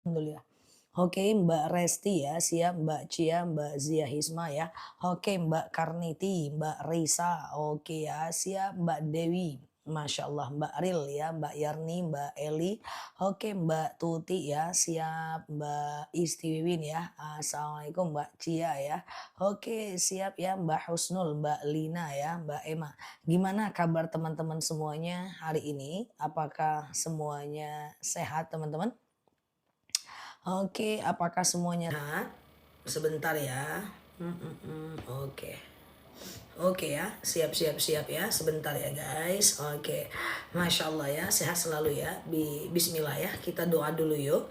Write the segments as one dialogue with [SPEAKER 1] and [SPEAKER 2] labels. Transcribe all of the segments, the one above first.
[SPEAKER 1] Alhamdulillah. Oke, Mbak Resti ya, siap Mbak Cia, Mbak Zia Hisma ya. Oke, Mbak Karniti, Mbak Risa, oke ya, siap Mbak Dewi. Masya Allah, Mbak Ril ya, Mbak Yarni, Mbak Eli. Oke, Mbak Tuti ya, siap Mbak Istiwin ya. Assalamualaikum Mbak Cia ya. Oke, siap ya Mbak Husnul, Mbak Lina ya, Mbak Emma. Gimana kabar teman-teman semuanya hari ini? Apakah semuanya sehat teman-teman? Oke, apakah semuanya sehat? Sebentar ya. Oke. Oke ya, siap siap siap ya. Sebentar ya guys. Oke, masya Allah ya, sehat selalu ya. Bismillah ya, kita doa dulu yuk.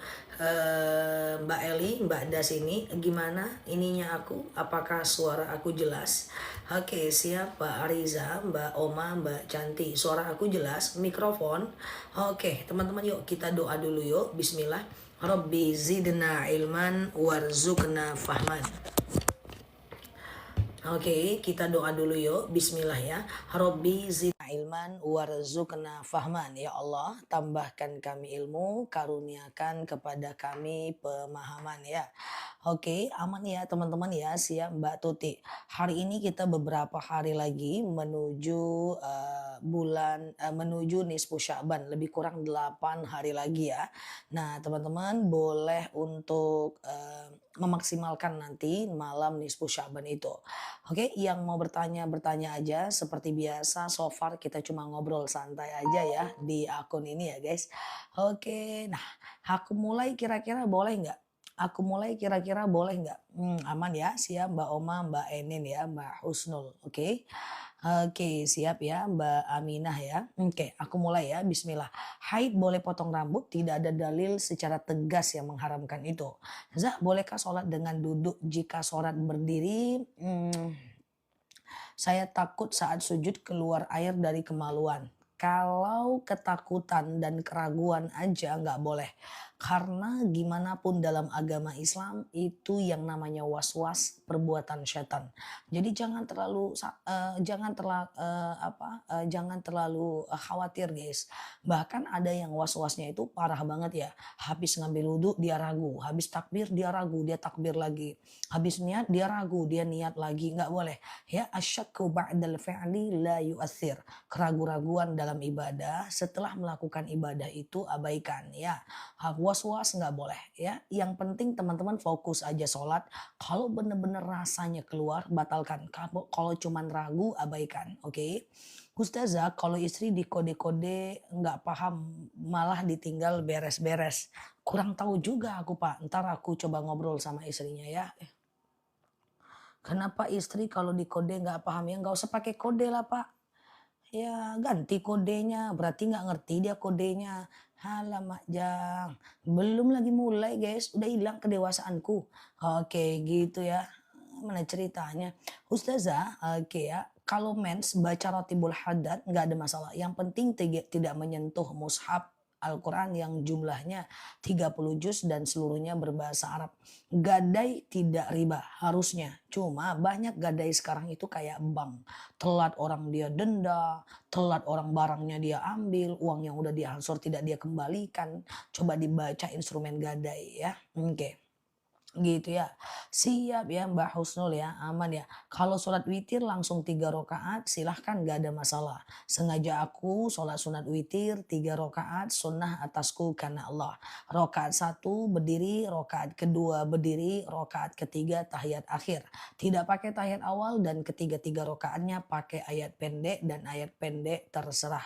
[SPEAKER 1] Mbak Eli, Mbak Das ini gimana ininya aku? Apakah suara aku jelas? Oke, siap Mbak Ariza, Mbak Oma, Mbak Canti. Suara aku jelas, mikrofon. Oke, teman-teman yuk kita doa dulu yuk. Bismillah. Rabbi zidna ilman warzuqna fahman. Oke, kita doa dulu yuk. Bismillah ya. Rabbi zidna ilman warzuqna fahman. Ya Allah, tambahkan kami ilmu, karuniakan kepada kami pemahaman ya. Oke, aman ya teman-teman ya. Siap Mbak Tuti. Hari ini kita beberapa hari lagi menuju menuju nisfu Sya'ban, lebih kurang 8 hari lagi ya. Nah, teman-teman boleh untuk memaksimalkan nanti malam nisfu Sya'ban itu. Oke, yang mau bertanya, bertanya aja seperti biasa. So far kita cuma ngobrol santai aja ya di akun ini ya guys. Oke, nah aku mulai kira-kira boleh nggak? Aku mulai kira-kira boleh nggak? Aman ya, siap Mbak Oma, Mbak Enin ya, Mbak Husnul. Oke. Oke, siap ya Mbak Aminah ya. Oke, aku mulai ya. Bismillah. Haid boleh potong rambut, tidak ada dalil secara tegas yang mengharamkan itu. Zah, bolehkah sholat dengan duduk jika sholat berdiri? Saya takut saat sujud keluar air dari kemaluan. Kalau ketakutan dan keraguan aja nggak boleh. Karena gimana pun dalam agama Islam itu yang namanya was-was perbuatan setan. Jadi jangan terlalu khawatir guys. Bahkan ada yang was-wasnya itu parah banget ya. Habis ngambil wudhu dia ragu, habis takbir dia ragu, dia takbir lagi. Habis niat dia ragu, dia niat lagi, nggak boleh. Ya, asyakku ba'dal fi'li la yu'athir. Keraguan-raguan dalam ibadah setelah melakukan ibadah itu abaikan ya. Was-was nggak boleh ya. Yang penting teman-teman fokus aja sholat. Kalau benar-benar rasanya keluar batalkan. Kalau cuman ragu abaikan. Oke. Ustazah, kalau istri dikode-kode nggak paham malah ditinggal beres-beres. Kurang tahu juga aku Pak. Ntar aku coba ngobrol sama istrinya ya. Kenapa istri kalau dikode nggak paham ya nggak usah pakai kode lah Pak. Ya ganti kodenya, berarti nggak ngerti dia kodenya. Alamak Jang, belum lagi mulai guys, udah hilang kedewasaanku. Oke gitu ya, mana ceritanya. Ustazah, oke ya, kalau mens baca rotibul haddad nggak ada masalah. Yang penting tidak menyentuh mushaf Al-Quran yang jumlahnya 30 juz dan seluruhnya berbahasa Arab. Gadai tidak riba harusnya. Cuma banyak gadai sekarang itu kayak bank. Telat orang dia denda, telat orang barangnya dia ambil, uang yang udah diansur tidak dia kembalikan. Coba dibaca instrumen gadai ya. Oke. Gitu ya. Siap ya Mbak Husnul ya, aman ya. Kalau sholat witir langsung 3 rakaat silahkan gak ada masalah. Sengaja aku sholat sunat witir 3 rakaat sunnah atasku karena Allah. Rakaat 1 berdiri, rakaat kedua berdiri, rakaat ketiga tahiyat akhir. Tidak pakai tahiyat awal dan ketiga-tiga rakaatnya pakai ayat pendek dan ayat pendek terserah.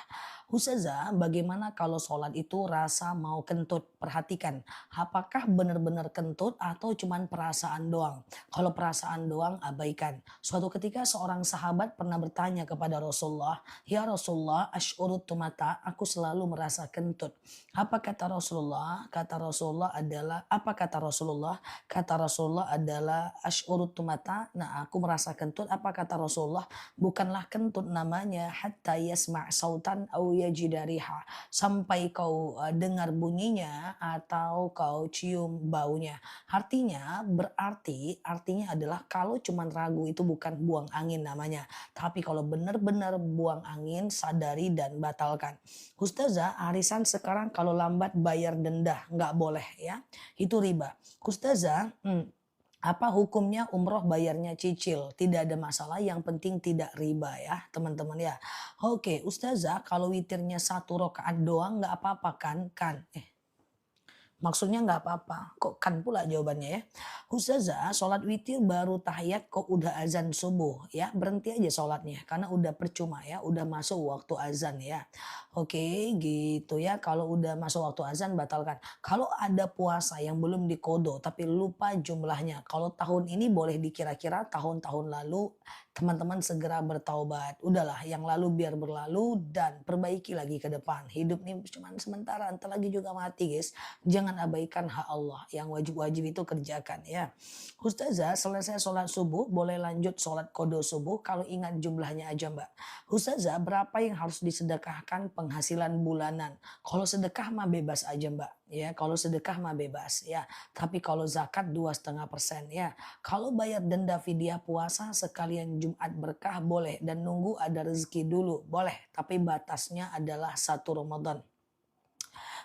[SPEAKER 1] Ustazah, bagaimana kalau sholat itu rasa mau kentut? Perhatikan, apakah benar-benar kentut atau cuman perasaan doang? Kalau perasaan doang abaikan. Suatu ketika seorang sahabat pernah bertanya kepada Rasulullah, "Ya Rasulullah, asy'urut mata, aku selalu merasa kentut." Apa kata Rasulullah? Kata Rasulullah adalah apa kata Rasulullah? Kata Rasulullah adalah asy'urut mata. Nah, aku merasa kentut. Apa kata Rasulullah? Bukanlah kentut namanya hatta yasma' sautan au yajidariha, sampai kau dengar bunyinya atau kau cium baunya. Artinya adalah kalau cuman ragu itu bukan buang angin namanya. Tapi kalau benar-benar buang angin, sadari dan batalkan. Ustazah, arisan sekarang kalau lambat bayar denda, nggak boleh ya. Itu riba. Ustazah, apa hukumnya umroh bayarnya cicil? Tidak ada masalah, yang penting tidak riba ya teman-teman ya. Oke, Ustazah, kalau witirnya 1 rakaat doang nggak apa-apa kan? Maksudnya nggak apa-apa. Kok kan pula jawabannya ya. Ustazah, sholat witir baru tahiyat kok udah azan subuh ya. Berhenti aja sholatnya karena udah percuma ya. Udah masuk waktu azan ya. Oke gitu ya. Kalau udah masuk waktu azan batalkan. Kalau ada puasa yang belum dikodo tapi lupa jumlahnya. Kalau tahun ini boleh dikira-kira tahun-tahun lalu teman-teman segera bertaubat. Udahlah yang lalu biar berlalu dan perbaiki lagi ke depan. Hidup ini cuma sementara. Entar lagi juga mati guys. Jangan abaikan hak Allah, yang wajib-wajib itu kerjakan ya. Ustazah, selesai sholat subuh boleh lanjut sholat kodo subuh kalau ingat jumlahnya aja mbak. Ustazah, berapa yang harus disedekahkan penghasilan bulanan? Kalau sedekah mah bebas aja mbak ya. Kalau sedekah mah bebas ya. Tapi kalau zakat 2,5% ya. Kalau bayar denda fidyah puasa sekalian Jumat berkah boleh, dan nunggu ada rezeki dulu boleh. Tapi batasnya adalah 1 Ramadan.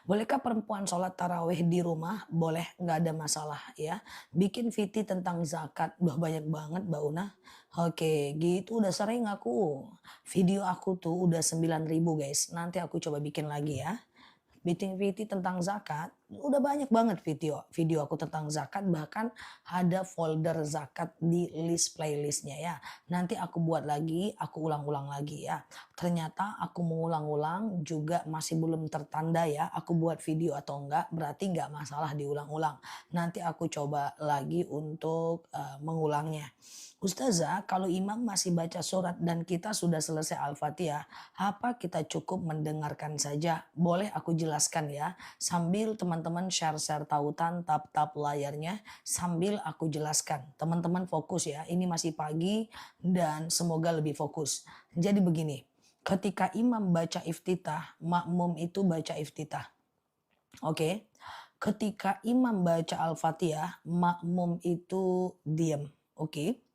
[SPEAKER 1] Bolehkah perempuan sholat tarawih di rumah? Boleh, nggak ada masalah ya. Bikin VT tentang zakat, udah banyak banget Mbak Una. Oke, gitu udah sering aku. Video aku tuh udah 9.000 guys. Nanti aku coba bikin lagi ya. Bikin VT tentang zakat, udah banyak banget video aku tentang zakat, bahkan ada folder zakat di list playlistnya ya. Nanti aku buat lagi, aku ulang-ulang lagi ya. Ternyata aku mengulang-ulang juga masih belum tertanda ya, aku buat video atau enggak, berarti enggak masalah diulang-ulang. Nanti aku coba lagi untuk mengulangnya. Ustazah, kalau imam masih baca surat dan kita sudah selesai Al-Fatihah, apa kita cukup mendengarkan saja? Boleh aku jelaskan ya, sambil teman-teman share-share tautan tap-tap layarnya sambil aku jelaskan. Teman-teman fokus ya, ini masih pagi dan semoga lebih fokus. Jadi begini, ketika imam baca iftitah, makmum itu baca iftitah. Oke. Ketika imam baca Al-Fatihah, makmum itu diam. Oke.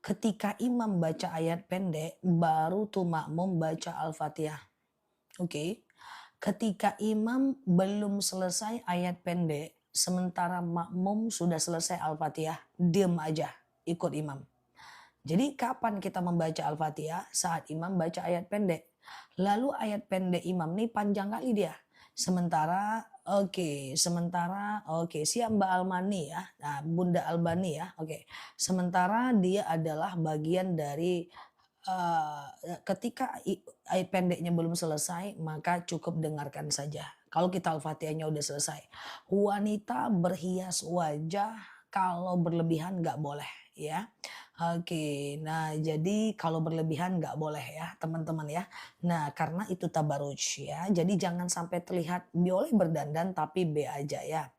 [SPEAKER 1] Ketika imam baca ayat pendek, baru tuh makmum baca Al-Fatihah. Oke. Ketika imam belum selesai ayat pendek, sementara makmum sudah selesai Al-Fatihah, diam aja, ikut imam. Jadi kapan kita membaca Al-Fatihah? Saat imam baca ayat pendek. Lalu ayat pendek imam nih panjang kali dia. Sementara siap Mbak Almani ya. Nah, Bunda Albani ya. Oke. Sementara dia adalah bagian dari ketika ayat pendeknya belum selesai, maka cukup dengarkan saja. Kalau kita Al-Fatihahnya udah selesai. Wanita berhias wajah kalau berlebihan nggak boleh ya. Oke, nah jadi kalau berlebihan nggak boleh ya teman-teman ya. Nah karena itu tabaruj ya, jadi jangan sampai terlihat boleh berdandan tapi B aja ya.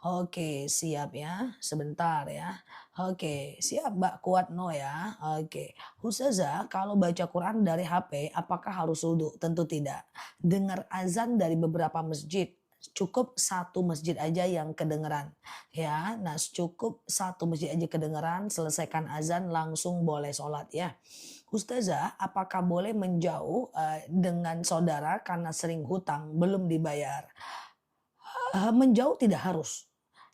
[SPEAKER 1] Oke siap ya, sebentar ya. Oke siap Mbak Kuatno ya. Oke, Ustazah kalau baca Quran dari HP apakah harus wudhu? Tentu tidak. Dengar azan dari beberapa masjid, cukup 1 masjid aja yang kedengeran ya. Nah cukup 1 masjid aja kedengeran, selesaikan azan langsung boleh sholat ya. Ustazah, apakah boleh menjauh dengan saudara karena sering hutang belum dibayar? Menjauh tidak harus,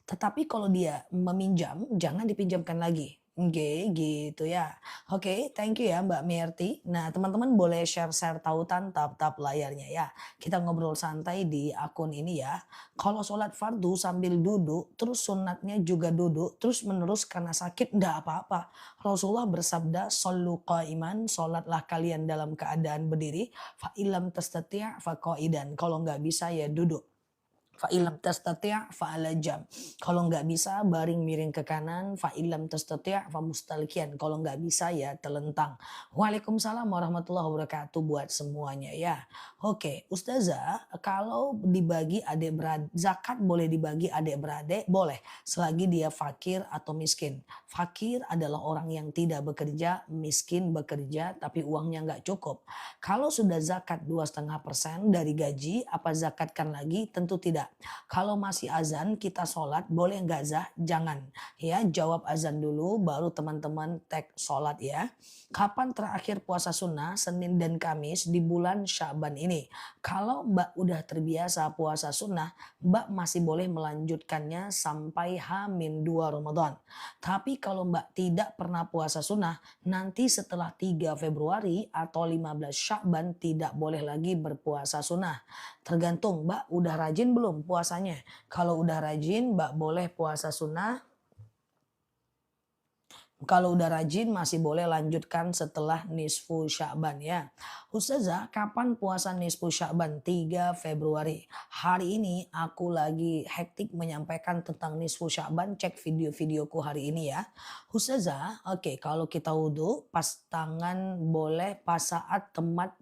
[SPEAKER 1] tetapi kalau dia meminjam jangan dipinjamkan lagi. Oke, gitu ya. Oke, thank you ya Mbak Merti. Nah, teman-teman boleh share-share tautan tap-tap layarnya ya. Kita ngobrol santai di akun ini ya. Kalau sholat fardu sambil duduk, terus sunatnya juga duduk, terus menerus karena sakit, enggak apa-apa. Rasulullah bersabda, "Shollu qa'iman", sholatlah kalian dalam keadaan berdiri, fa ilam tastati' fa qa'idan. Kalau nggak bisa ya duduk. Fa'ilam tastati' fa'ala jam. Kalau nggak bisa baring miring ke kanan, fa'ilam tastati' fa mustalqiyan. Kalau nggak bisa ya telentang. Waalaikumsalam warahmatullahi wabarakatuh buat semuanya ya. Oke, Ustazah, kalau dibagi adik beradik, zakat boleh dibagi adik beradik? Boleh, selagi dia fakir atau miskin. Fakir adalah orang yang tidak bekerja, miskin bekerja tapi uangnya nggak cukup. Kalau sudah zakat 2,5% dari gaji, apa zakatkan lagi? Tentu tidak. Kalau masih azan kita sholat boleh nggak Zah? Jangan. Ya, jawab azan dulu baru teman-teman tag sholat ya. Kapan terakhir puasa sunnah? Senin dan Kamis di bulan Sya'ban ini. Kalau Mbak udah terbiasa puasa sunnah, Mbak masih boleh melanjutkannya sampai H-2 Ramadan. Tapi kalau Mbak tidak pernah puasa sunnah, nanti setelah 3 Februari atau 15 Sya'ban tidak boleh lagi berpuasa sunnah. Tergantung Mbak udah rajin belum puasanya. Kalau udah rajin Mbak boleh puasa sunnah. Kalau udah rajin masih boleh lanjutkan setelah nisfu Sya'ban ya. Ustazah, kapan puasa nisfu Sya'ban? 3 Februari. Hari ini aku lagi hektik menyampaikan tentang nisfu Sya'ban. Cek video-videoku hari ini ya. Ustazah, oke, kalau kita wudhu pas tangan boleh pas saat temat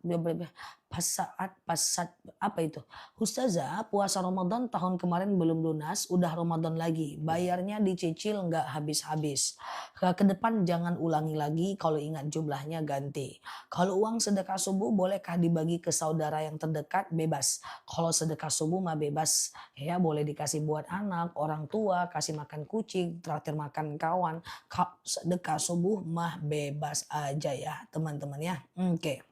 [SPEAKER 1] pas saat apa itu? Ustazah, puasa Ramadan tahun kemarin belum lunas, udah Ramadan lagi. Bayarnya dicicil nggak habis-habis. Ke depan jangan ulangi lagi, kalau ingat jumlahnya ganti. Kalau uang sedekah subuh bolehkah dibagi ke saudara yang terdekat? Bebas. Kalau sedekah subuh mah bebas. Ya boleh dikasih buat anak, orang tua, kasih makan kucing, traktir makan kawan. Sedekah subuh mah bebas aja ya teman-teman ya. Oke.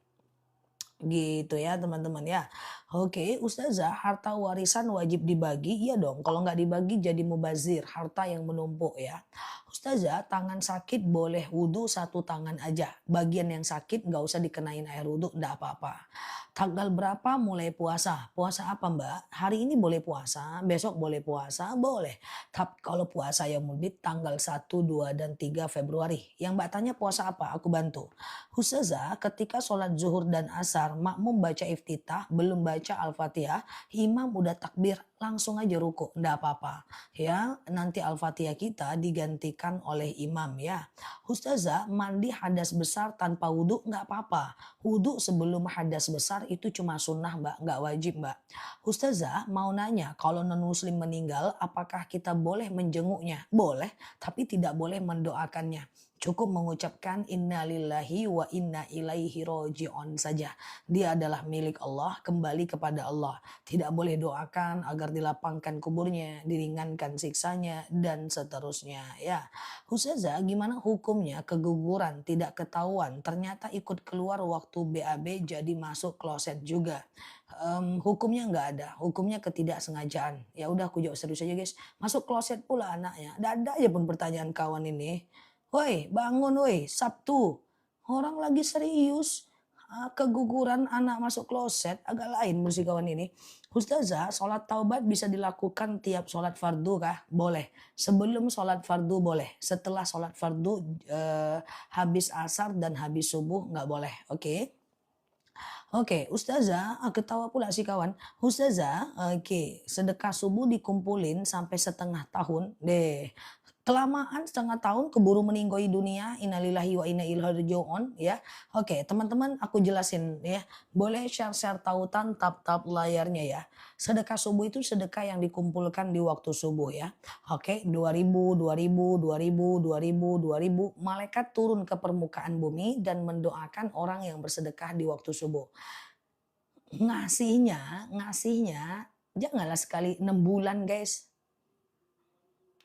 [SPEAKER 1] Gitu ya teman-teman ya. Oke, Ustazah, harta warisan wajib dibagi? Iya dong, kalau nggak dibagi jadi mubazir, harta yang menumpuk ya. Ustazah, tangan sakit boleh wudhu satu tangan aja. Bagian yang sakit nggak usah dikenain air wudhu, nggak apa-apa. Tanggal berapa mulai puasa? Puasa apa Mbak? Hari ini boleh puasa, besok boleh puasa, boleh. Tapi kalau puasa yang mulbit tanggal 1, 2, dan 3 Februari. Yang Mbak tanya puasa apa? Aku bantu. Ustazah, ketika sholat zuhur dan asar, makmum baca iftitah, belum baca al-fatihah, imam udah takbir, langsung aja ruku, ndak apa-apa. Ya, nanti al-fatihah kita digantikan oleh imam ya. Ustazah, mandi hadas besar tanpa wudhu nggak apa-apa. Wudhu sebelum hadas besar itu cuma sunnah Mbak, nggak wajib Mbak. Ustazah, mau nanya, kalau non-muslim meninggal, apakah kita boleh menjenguknya? Boleh, tapi tidak boleh mendoakannya. Cukup mengucapkan innalillahi wa inna ilaihi roji'un saja. Dia adalah milik Allah, kembali kepada Allah. Tidak boleh doakan agar dilapangkan kuburnya, diringankan siksanya, dan seterusnya. Ya, Ustazah, gimana hukumnya keguguran tidak ketahuan, ternyata ikut keluar waktu BAB jadi masuk kloset juga. Hukumnya nggak ada, hukumnya ketidaksengajaan. Ya udah aku jawab serius aja guys. Masuk kloset pula anaknya. Ada aja pun pertanyaan kawan ini. Woi, bangun woi, Sabtu. Orang lagi serius. Keguguran anak masuk kloset agak lain musik kawan ini. Ustazah, sholat taubat bisa dilakukan tiap sholat fardu kah? Boleh. Sebelum sholat fardu boleh. Setelah sholat fardu habis asar dan habis subuh nggak boleh. Oke. Oke, Ustazah, ketawa pula si kawan. Ustazah, oke, sedekah subuh dikumpulin sampai setengah tahun deh. Kelamaan setengah tahun keburu meninggoy dunia, innalillahi wa inna ilaihi raji'un ya. Oke, teman-teman aku jelasin ya. Boleh share-share tautan tap-tap layarnya ya. Sedekah subuh itu sedekah yang dikumpulkan di waktu subuh ya. Oke, 2000, 2000, 2000, 2000, 2000. Malaikat turun ke permukaan bumi dan mendoakan orang yang bersedekah di waktu subuh. Ngasihnya janganlah sekali 6 bulan guys.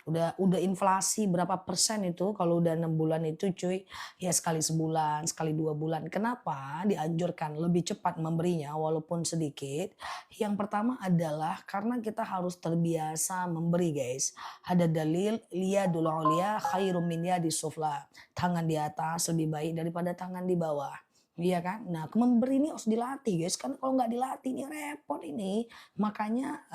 [SPEAKER 1] Udah inflasi berapa persen itu kalau udah 6 bulan itu cuy. Ya sekali sebulan, sekali 2 bulan. Kenapa dianjurkan lebih cepat memberinya walaupun sedikit? Yang pertama adalah karena kita harus terbiasa memberi guys. Ada dalil liyadul ulia khairum min yadis sufla. Tangan di atas lebih baik daripada tangan di bawah. Iya kan? Nah, memberi ini harus dilatih guys. Kan kalau nggak dilatih ini repot ini. Makanya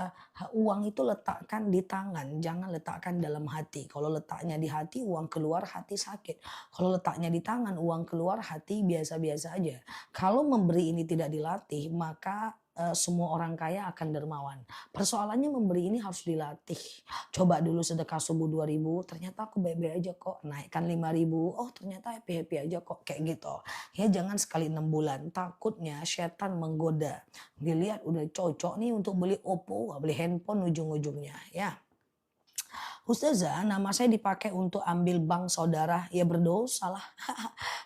[SPEAKER 1] uang itu letakkan di tangan, jangan letakkan dalam hati. Kalau letaknya di hati, uang keluar, hati sakit. Kalau letaknya di tangan, uang keluar, hati biasa-biasa aja. Kalau memberi ini tidak dilatih, maka semua orang kaya akan dermawan. Persoalannya memberi ini harus dilatih. Coba dulu sedekah subuh 2.000, ternyata aku baik-baik aja kok. Naikkan 5.000, oh ternyata happy-happy aja kok, kayak gitu. Ya jangan sekali 6 bulan, takutnya setan menggoda. Dilihat udah cocok nih untuk beli Oppo, beli handphone ujung-ujungnya ya. Ustazah, nama saya dipakai untuk ambil bank saudara, ya berdosa lah.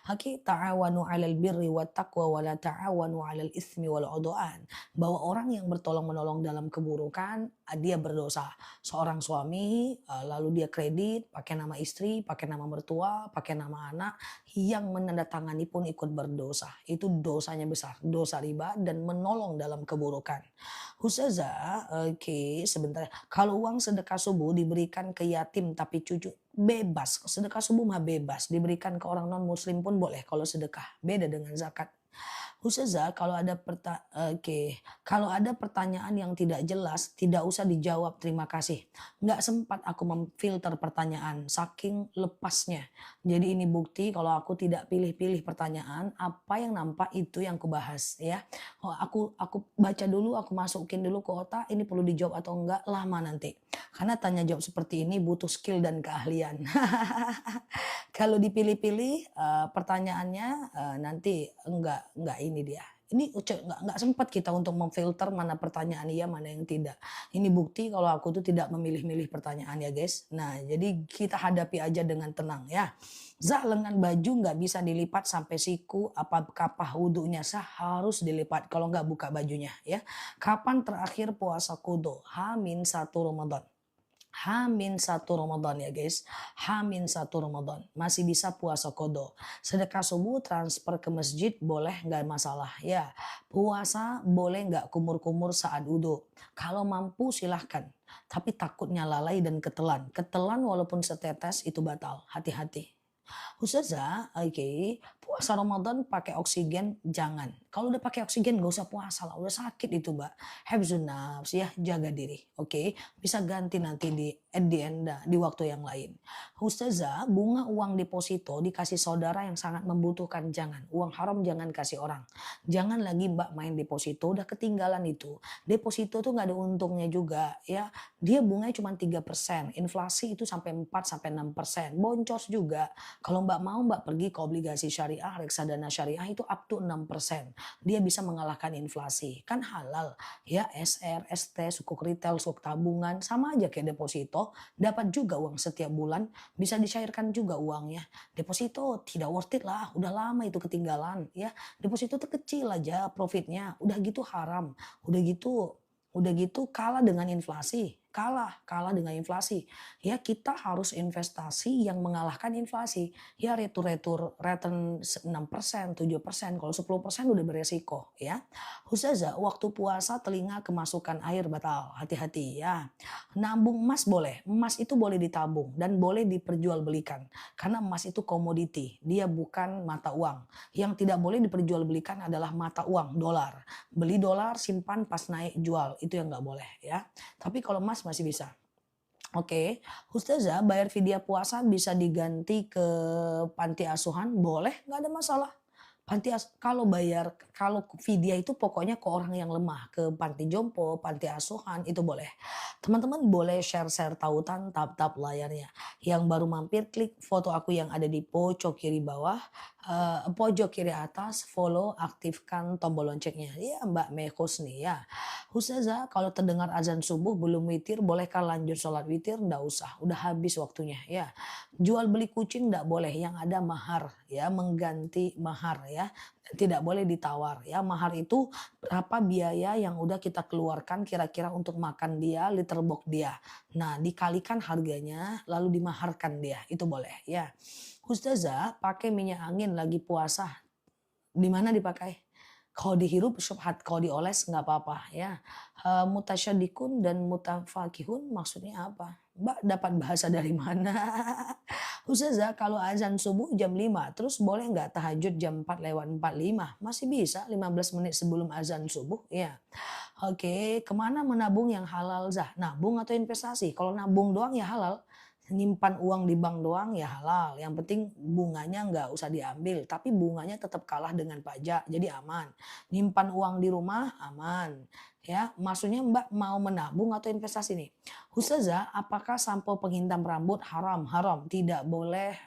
[SPEAKER 1] Haki ta'awanu 'alal birri wat taqwa wa la ta'awanu 'alal itsmi wal 'udwan. Bahwa orang yang bertolong-menolong dalam keburukan, dia berdosa. Seorang suami, lalu dia kredit, pakai nama istri, pakai nama mertua, pakai nama anak, yang menandatangani pun ikut berdosa. Itu dosanya besar, dosa riba dan menolong dalam keburukan. Ustazah, oke, sebentar. Kalau uang sedekah subuh diberikan ke yatim tapi cucu bebas. Sedekah subuh mah bebas. Diberikan ke orang non muslim pun boleh kalau sedekah. Beda dengan zakat. Ustazah, oke, kalau ada pertanyaan yang tidak jelas, tidak usah dijawab, terima kasih. Nggak sempat aku memfilter pertanyaan, saking lepasnya. Jadi ini bukti kalau aku tidak pilih-pilih pertanyaan, apa yang nampak itu yang kubahas ya. Oh, aku baca dulu, aku masukin dulu ke otak, ini perlu dijawab atau enggak, lama nanti. Karena tanya jawab seperti ini butuh skill dan keahlian. Kalau dipilih-pilih, pertanyaannya, nanti enggak ini dia. Ini nggak sempat kita untuk memfilter mana pertanyaan iya, mana yang tidak. Ini bukti kalau aku tuh tidak memilih-milih pertanyaan ya guys. Nah jadi kita hadapi aja dengan tenang ya. Lengan baju nggak bisa dilipat sampai siku, apa kapah wudunya sah, harus dilipat. Kalau nggak buka bajunya ya. Kapan terakhir puasa kudo? H-1 Ramadan. H-1 Ramadan ya guys. H-1 Ramadan. Masih bisa puasa kodo. Sedekah subuh transfer ke masjid boleh nggak masalah ya. Puasa boleh nggak kumur-kumur saat wudhu. Kalau mampu silahkan. Tapi takutnya lalai dan ketelan. Ketelan walaupun setetes itu batal. Hati-hati. Ustazah, oke, puasa Ramadan pakai oksigen jangan. Kalau udah pakai oksigen nggak usah puasa lah, udah sakit itu mbak. Hifzun nafs ya, jaga diri, oke. Bisa ganti nanti at the end, di waktu yang lain. Ustazah, bunga uang deposito dikasih saudara yang sangat membutuhkan jangan. Uang haram jangan kasih orang. Jangan lagi mbak main deposito, udah ketinggalan itu. Deposito tuh nggak ada untungnya juga ya. Dia bunganya cuma 3%, inflasi itu sampai 4 sampai 6%. Boncos juga. Kalau Mbak mau, Mbak pergi ke obligasi syariah, reksadana syariah itu up to 6%. Dia bisa mengalahkan inflasi. Kan halal. Ya, SR, ST, sukuk retail, sukuk tabungan, sama aja kayak deposito. Dapat juga uang setiap bulan, bisa dicairkan juga uangnya. Deposito tidak worth it lah, udah lama itu ketinggalan. Ya, deposito itu kecil aja profitnya, udah gitu haram. Udah gitu kalah dengan inflasi. Kalah dengan inflasi. Ya kita harus investasi yang mengalahkan inflasi. Ya return 6%, 7%, kalau 10% udah beresiko ya. Ustazah, waktu puasa telinga kemasukan air batal. Hati-hati ya. Nabung emas boleh. Emas itu boleh ditabung dan boleh diperjualbelikan. Karena emas itu komoditi. Dia bukan mata uang. Yang tidak boleh diperjualbelikan adalah mata uang, dolar. Beli dolar, simpan pas naik jual. Itu yang nggak boleh ya. Tapi kalau emas masih bisa. Oke, Ustazah bayar fidyah puasa bisa diganti ke panti asuhan? Boleh, nggak ada masalah. Kalau fidyah itu pokoknya ke orang yang lemah, ke panti jompo, panti asuhan itu boleh. Teman-teman boleh share-share tautan, tap-tap layarnya. Yang baru mampir klik foto aku yang ada di pojok kiri bawah, pojok kiri atas, follow, aktifkan tombol loncengnya. Ya Mbak Mekos nih ya. Ustazah kalau terdengar azan subuh belum witir, bolehkah lanjut sholat witir? Nggak usah, udah habis waktunya ya. Jual beli kucing nggak boleh, yang ada mahar ya, mengganti mahar ya. Tidak boleh ditawar ya. Mahar itu berapa biaya yang udah kita keluarkan kira-kira untuk makan dia, liter box dia. Nah, dikalikan harganya lalu dimaharkan dia. Itu boleh ya. Ustazah, pakai minyak angin lagi puasa. Di mana dipakai? Kalau dihirup syubhat, kalau dioles nggak apa-apa ya. Mutasyadikun dan mutafakihun maksudnya apa? Mbak dapat bahasa dari mana? Ustazah kalau azan subuh jam 5, terus boleh nggak tahajud jam 4 lewat 45? Masih bisa 15 menit sebelum azan subuh ya. Oke, kemana menabung yang halal Zah? Nabung atau investasi? Kalau nabung doang ya halal. nyimpan uang di bank doang ya halal, yang penting bunganya nggak usah diambil, tapi bunganya tetap kalah dengan pajak, jadi aman. Nyimpan uang di rumah aman, ya. Maksudnya Mbak mau menabung atau investasi nih? Ustazah, apakah sampo penghitam rambut haram? Haram, tidak boleh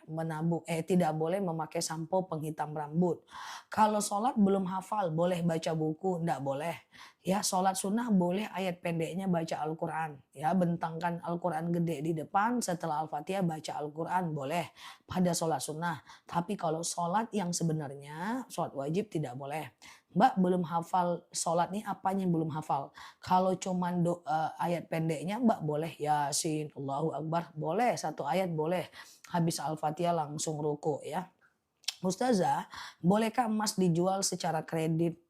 [SPEAKER 1] tidak boleh memakai sampo penghitam rambut. Kalau sholat belum hafal, boleh baca buku? Nggak boleh. Ya, sholat sunnah boleh ayat pendeknya baca Al-Quran. Ya, bentangkan Al-Quran gede di depan, setelah Al-Fatihah baca Al-Quran boleh pada sholat sunnah. Tapi kalau sholat yang sebenarnya, sholat wajib tidak boleh. Mbak belum hafal sholat nih, apanya yang belum hafal? Kalau cuman ayat pendeknya Mbak boleh Yasin, Allahu Akbar, boleh satu ayat boleh. Habis Al-Fatihah langsung ruku ya. Ustazah, bolehkah emas dijual secara kredit?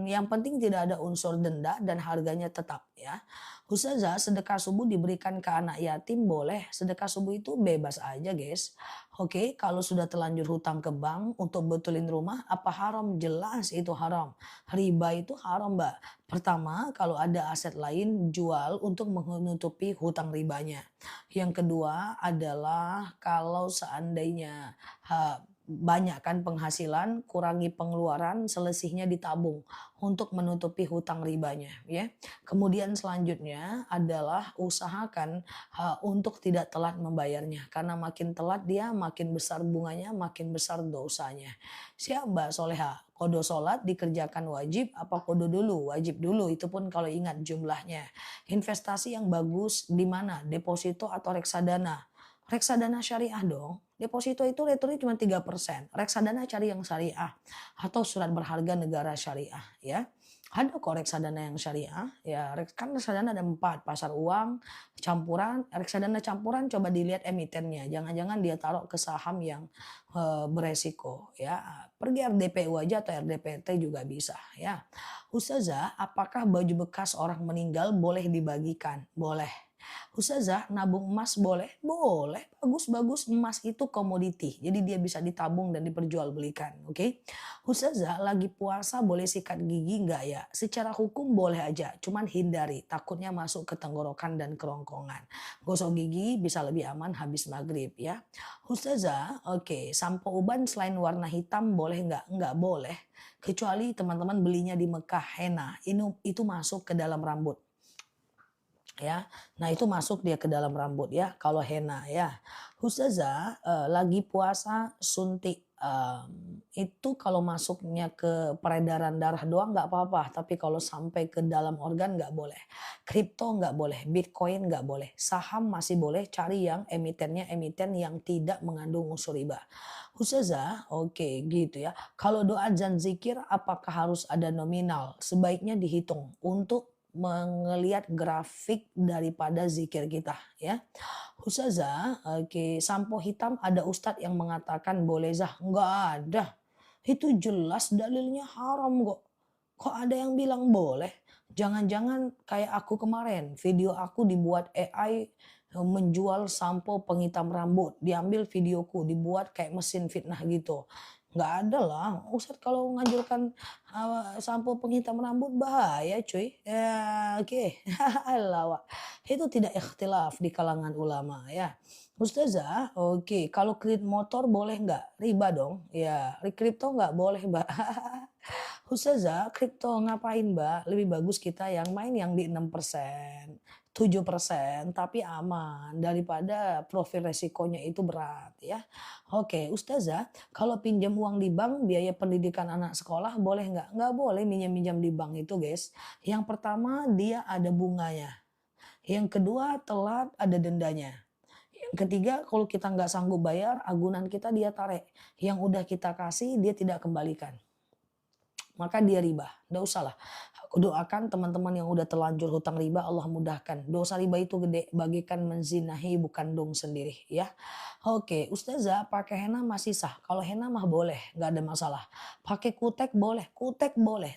[SPEAKER 1] Yang penting tidak ada unsur denda dan harganya tetap ya. Ustazah, sedekah subuh diberikan ke anak yatim boleh. Sedekah subuh itu bebas aja guys. Oke, kalau sudah terlanjur hutang ke bank untuk betulin rumah, apa haram? Jelas itu haram. Riba itu haram mbak. Pertama, kalau ada aset lain jual untuk menutupi hutang ribanya. Yang kedua adalah kalau seandainya banyakkan penghasilan, kurangi pengeluaran, selisihnya ditabung untuk menutupi hutang ribanya ya. Kemudian selanjutnya adalah usahakan untuk tidak telat membayarnya karena makin telat dia makin besar bunganya, makin besar dosanya. Siap Mbak Soleha, kodo sholat dikerjakan wajib apa kodo dulu? Wajib dulu, itu pun kalau ingat jumlahnya. Investasi yang bagus di mana? Deposito atau reksadana? Reksadana syariah dong. Deposito itu returnya cuma 3%. Reksadana cari yang syariah atau surat berharga negara syariah ya. Ada kok reksadana yang syariah ya, kan reksadana ada 4, pasar uang, campuran, reksadana campuran coba dilihat emitennya. Jangan-jangan dia taruh ke saham yang beresiko ya. Pergi RDPU aja atau RDPT juga bisa ya. Ustazah, apakah baju bekas orang meninggal boleh dibagikan? Boleh. Ustazah, nabung emas boleh? Boleh, bagus-bagus. Emas itu komoditi, jadi dia bisa ditabung dan diperjualbelikan, oke? Ustazah, lagi puasa boleh sikat gigi nggak ya? Secara hukum boleh aja, cuman hindari, takutnya masuk ke tenggorokan dan kerongkongan. Gosok gigi bisa lebih aman habis maghrib ya. Ustazah, oke, sampo uban selain warna hitam boleh nggak? Nggak boleh. Kecuali teman-teman belinya di Mekah, henna, itu masuk ke dalam rambut ya. Nah itu masuk dia ke dalam rambut ya kalau henna ya. Ustazah, lagi puasa suntik, itu kalau masuknya ke peredaran darah doang nggak apa-apa, tapi kalau sampai ke dalam organ nggak boleh. Kripto nggak boleh, Bitcoin nggak boleh, saham masih boleh, cari yang emitennya emiten yang tidak mengandung unsur riba. Ustazah, oke gitu ya. Kalau doa dan zikir apakah harus ada nominal? Sebaiknya dihitung untuk melihat grafik daripada zikir kita ya. Ustazah, oke, sampo hitam ada ustadz yang mengatakan boleh zah? Enggak ada. Itu jelas dalilnya haram kok. Kok ada yang bilang boleh? Jangan-jangan kayak aku kemarin, video aku dibuat AI menjual sampo penghitam rambut, diambil videoku, dibuat kayak mesin fitnah gitu. Nggak ada lah, Ustadz kalau menganjurkan sampo penghitam rambut bahaya cuy. Ya, oke. Lawak. Itu tidak ikhtilaf di kalangan ulama ya. Ustazah, oke. Kalau kredit motor boleh nggak? Riba dong. Ya, kripto nggak boleh mbak. Ustazah, kripto ngapain mbak? Lebih bagus kita yang main yang di 6%, 7%, tapi aman daripada profil resikonya itu berat ya. Oke, Ustazah, kalau pinjam uang di bank biaya pendidikan anak sekolah boleh nggak? Nggak boleh minjam-minjam di bank itu guys. Yang pertama dia ada bunganya. Yang kedua telat ada dendanya. Yang ketiga kalau kita nggak sanggup bayar agunan kita dia tarik. Yang udah kita kasih dia tidak kembalikan, maka dia riba. Nggak usah lah. Aku doakan teman-teman yang udah terlanjur hutang riba Allah mudahkan. Dosa riba itu gede, bagikan menzinahi bukan dong sendiri ya. Oke, Ustazah pakai henna masih sah. Kalau henna mah boleh, nggak ada masalah. Pakai kutek boleh.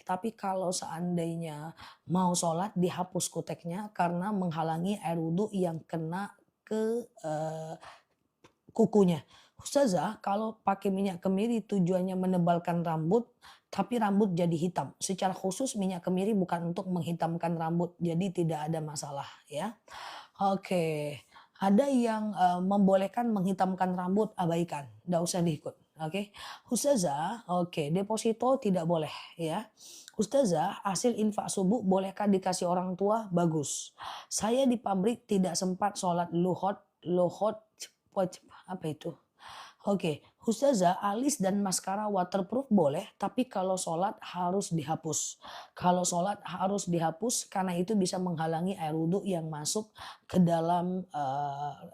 [SPEAKER 1] Tapi kalau seandainya mau sholat dihapus kuteknya karena menghalangi air wudhu yang kena ke kukunya. Ustazah, kalau pakai minyak kemiri tujuannya menebalkan rambut, tapi rambut jadi hitam. Secara khusus minyak kemiri bukan untuk menghitamkan rambut, jadi tidak ada masalah ya. Oke. Ada yang membolehkan menghitamkan rambut, abaikan, nggak usah diikut. Oke, Ustazah, oke, deposito tidak boleh ya. Ustazah, hasil infak subuh bolehkah dikasih orang tua? Bagus. Saya di pabrik tidak sempat sholat luhot, luhot, apa itu? Oke, Ustazah, alis dan maskara waterproof boleh, tapi kalau sholat harus dihapus. Kalau sholat harus dihapus karena itu bisa menghalangi air wudhu yang masuk ke dalam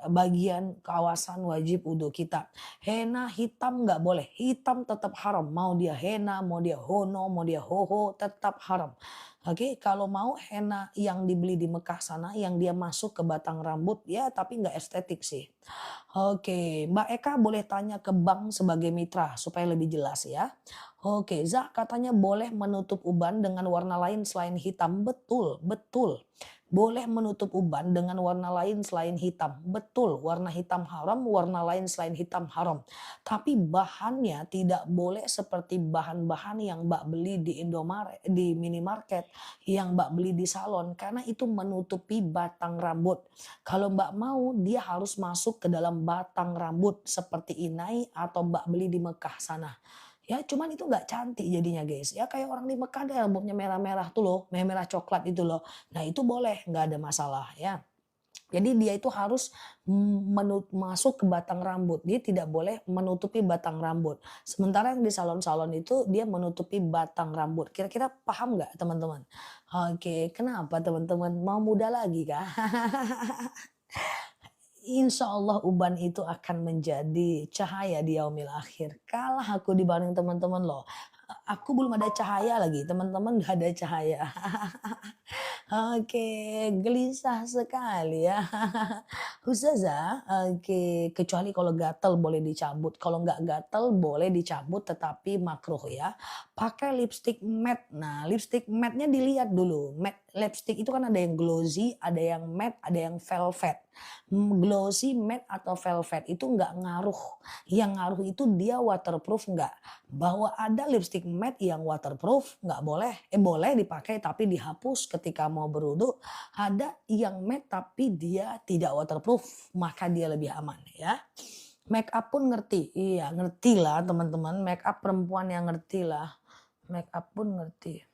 [SPEAKER 1] bagian kawasan wajib wudhu kita. Henna hitam nggak boleh, hitam tetap haram. Mau dia henna, mau dia hono, mau dia hoho, tetap haram. Oke, kalau mau henna yang dibeli di Mekah sana, yang dia masuk ke batang rambut, ya tapi nggak estetik sih. Oke, Mbak Eka boleh tanya ke bank sebagai mitra supaya lebih jelas ya. Oke, Zak katanya boleh menutup uban dengan warna lain selain hitam. Betul, betul. Boleh menutup uban dengan warna lain selain hitam. Betul, warna hitam haram, warna lain selain hitam haram. Tapi bahannya tidak boleh seperti bahan-bahan yang Mbak beli di Indomaret, di minimarket, yang Mbak beli di salon karena itu menutupi batang rambut. Kalau Mbak mau, dia harus masuk ke dalam batang rambut seperti inai atau Mbak beli di Mekah sana. Ya cuman itu nggak cantik jadinya guys. Ya kayak orang di Mekah deh rambutnya merah-merah tuh loh, merah-merah coklat itu loh. Nah itu boleh, nggak ada masalah ya. Jadi dia itu harus masuk ke batang rambut. Dia tidak boleh menutupi batang rambut. Sementara yang di salon-salon itu dia menutupi batang rambut. Kira-kira paham nggak teman-teman? Oke, kenapa teman-teman? Mau muda lagi kah? Insya Allah uban itu akan menjadi cahaya di yaumil akhir. Kalah aku dibanding teman-teman loh. Aku belum ada cahaya lagi, teman-teman udah ada cahaya. Oke, gelisah sekali ya. Ustazah, oke, kecuali kalau gatel boleh dicabut. Kalau nggak gatel boleh dicabut tetapi makruh ya. Pakai lipstick matte. Nah, lipstick matte-nya dilihat dulu. Matte lipstick itu kan ada yang glossy, ada yang matte, ada yang velvet. Glossy, matte atau velvet itu nggak ngaruh. Yang ngaruh itu dia waterproof nggak. Bahwa ada lipstick matte yang waterproof nggak boleh. Boleh dipakai tapi dihapus ketika mau berwudu. Ada yang matte tapi dia tidak waterproof, maka dia lebih aman ya. Make up pun ngerti, iya ngerti lah teman-teman. Make up perempuan yang ngerti lah. Make up pun ngerti.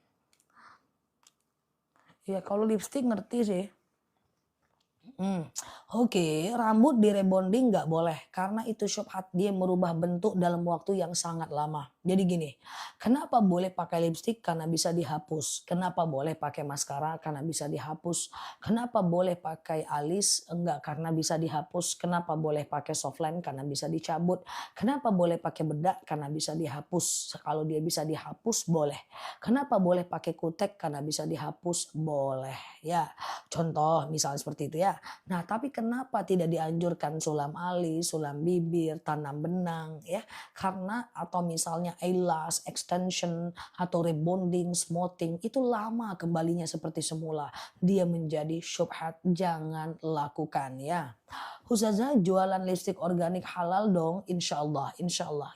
[SPEAKER 1] Ya kalau lipstick ngerti sih. Oke, rambut di rebonding nggak boleh karena itu syubhat dia merubah bentuk dalam waktu yang sangat lama. Jadi gini, kenapa boleh pakai lipstick? Karena bisa dihapus. Kenapa boleh pakai maskara? Karena bisa dihapus. Kenapa boleh pakai alis? Enggak, karena bisa dihapus. Kenapa boleh pakai softline? Karena bisa dicabut. Kenapa boleh pakai bedak? Karena bisa dihapus. Kalau dia bisa dihapus boleh. Kenapa boleh pakai kutek? Karena bisa dihapus boleh. Ya, contoh misalnya seperti itu ya. Nah, tapi kenapa tidak dianjurkan sulam alis, sulam bibir, tanam benang ya? Karena atau misalnya eyelash, extension atau rebonding, smoothing itu lama kembalinya seperti semula. Dia menjadi syubhat, jangan lakukan ya. Ustazah jualan lipstick organik halal dong, insya Allah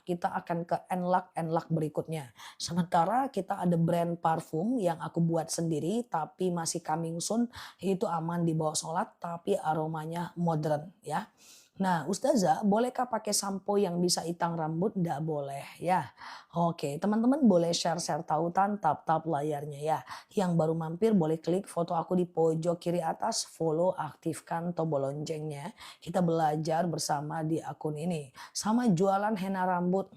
[SPEAKER 1] kita akan ke enlak berikutnya. Sementara kita ada brand parfum yang aku buat sendiri tapi masih coming soon, itu aman dibawa sholat tapi aromanya modern ya. Nah, Ustazah, bolehkah pakai sampo yang bisa itang rambut? Nggak boleh ya. Oke, teman-teman boleh share-share tautan, tap-tap layarnya ya. Yang baru mampir boleh klik foto aku di pojok kiri atas, follow, aktifkan tombol loncengnya. Kita belajar bersama di akun ini. Sama jualan henna rambut.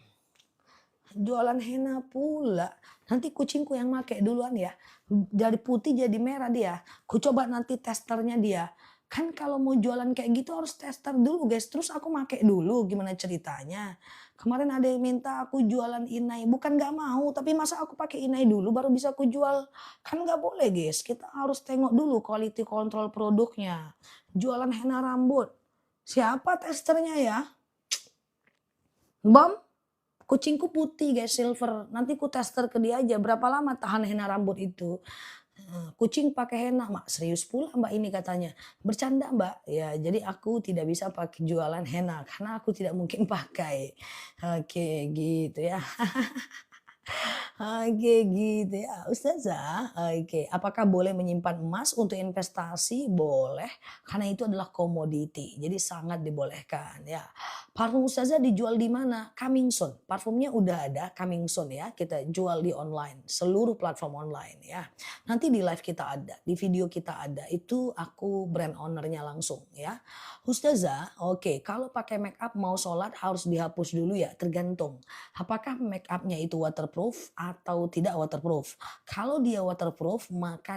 [SPEAKER 1] Jualan henna pula. Nanti kucingku yang make duluan ya. Dari putih jadi merah dia. Ku coba nanti testernya dia. Kan kalau mau jualan kayak gitu harus tester dulu guys. Terus aku make dulu gimana ceritanya. Kemarin ada yang minta aku jualan inai. Bukan gak mau tapi masa aku pakai inai dulu baru bisa aku jual. Kan gak boleh guys. Kita harus tengok dulu quality control produknya. Jualan henna rambut. Siapa testernya ya? Bom? Kucingku putih guys, silver. Nanti ku tester ke dia aja berapa lama tahan henna rambut itu. Kucing pakai henna, mak serius pula mbak ini katanya. Bercanda mbak, ya jadi aku tidak bisa pakai jualan henna karena aku tidak mungkin pakai. Oke gitu ya. Oke gitu ya. Ustazah, oke. Apakah boleh menyimpan emas untuk investasi? Boleh, karena itu adalah komoditi. Jadi sangat dibolehkan ya. Parfum Ustazah dijual di mana? Coming soon. Parfumnya udah ada, coming soon ya. Kita jual di online, seluruh platform online ya. Nanti di live kita ada, di video kita ada. Itu aku brand ownernya langsung ya. Ustazah, oke. Kalau pakai make up mau sholat harus dihapus dulu ya, tergantung. Apakah make upnya itu waterproof atau tidak waterproof? Kalau dia waterproof, maka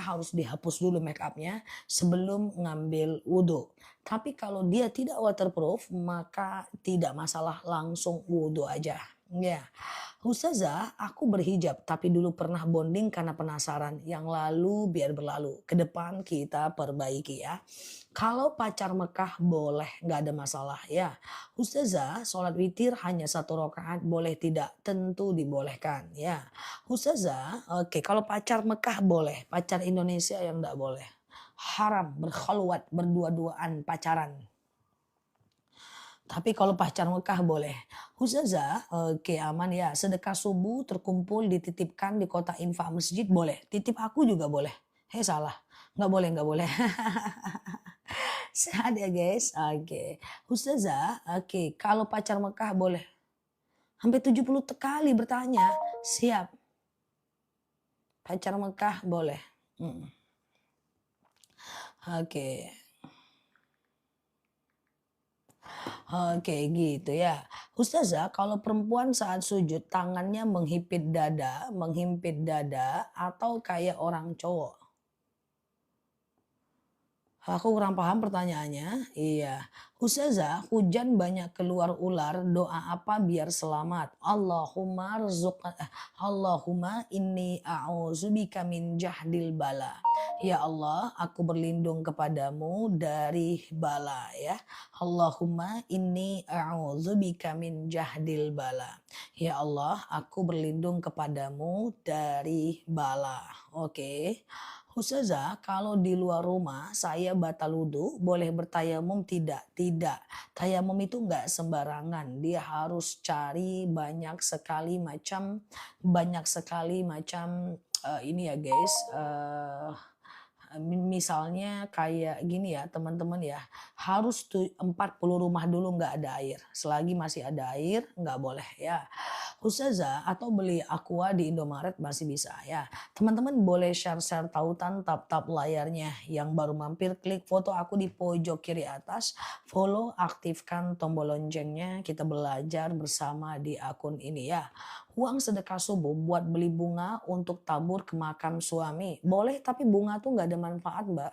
[SPEAKER 1] harus dihapus dulu make upnya sebelum ngambil wudhu. Tapi kalau dia tidak waterproof, maka tidak masalah, langsung wudhu aja. Ya, Ustazah, aku berhijab tapi dulu pernah bonding karena penasaran. Yang lalu biar berlalu. Ke depan kita perbaiki ya. Kalau pacar Mekah boleh, nggak ada masalah ya. Ustazah, sholat witir hanya 1 rakaat boleh tidak? Tentu dibolehkan ya. Ustazah, oke, kalau pacar Mekah boleh, pacar Indonesia yang nggak boleh. Haram berkhalwat, berdua-duaan pacaran. Tapi kalau pacar Mekah boleh. Ustazah, oke aman ya. Sedekah subuh terkumpul dititipkan di kota infak masjid boleh. Titip aku juga boleh. Salah. Nggak boleh, nggak boleh. Sehat ya guys. Oke. Ustazah, oke. Kalau pacar Mekah boleh. Sampai 70 kali bertanya. Siap. Pacar Mekah boleh. Mm. Oke. Oke gitu ya. Ustazah, kalau perempuan saat sujud tangannya menghimpit dada atau kayak orang cowok? Aku kurang paham pertanyaannya. Iya. Ustazah, hujan banyak keluar ular, doa apa biar selamat? Allahumma inni a'udzubika min jahdil bala. Ya Allah, aku berlindung kepadamu dari bala ya. Allahumma inni a'udzubika min jahdil bala. Ya Allah, aku berlindung kepadamu dari bala. Oke. Ustazah, kalau di luar rumah saya batal wudhu, boleh bertayamum tidak? Tidak. Tayamum itu enggak sembarangan. Dia harus cari banyak sekali macam ini ya guys. Misalnya kayak gini ya teman-teman ya, harus 40 rumah dulu nggak ada air. Selagi masih ada air nggak boleh ya. Ustazah, atau beli aqua di Indomaret masih bisa ya. Teman-teman boleh share-share tautan tap-tap layarnya. Yang baru mampir klik foto aku di pojok kiri atas. Follow, aktifkan tombol loncengnya. Kita belajar bersama di akun ini ya. Uang sedekah subuh buat beli bunga untuk tabur ke makam suami. Boleh, tapi bunga tuh nggak ada manfaat mbak.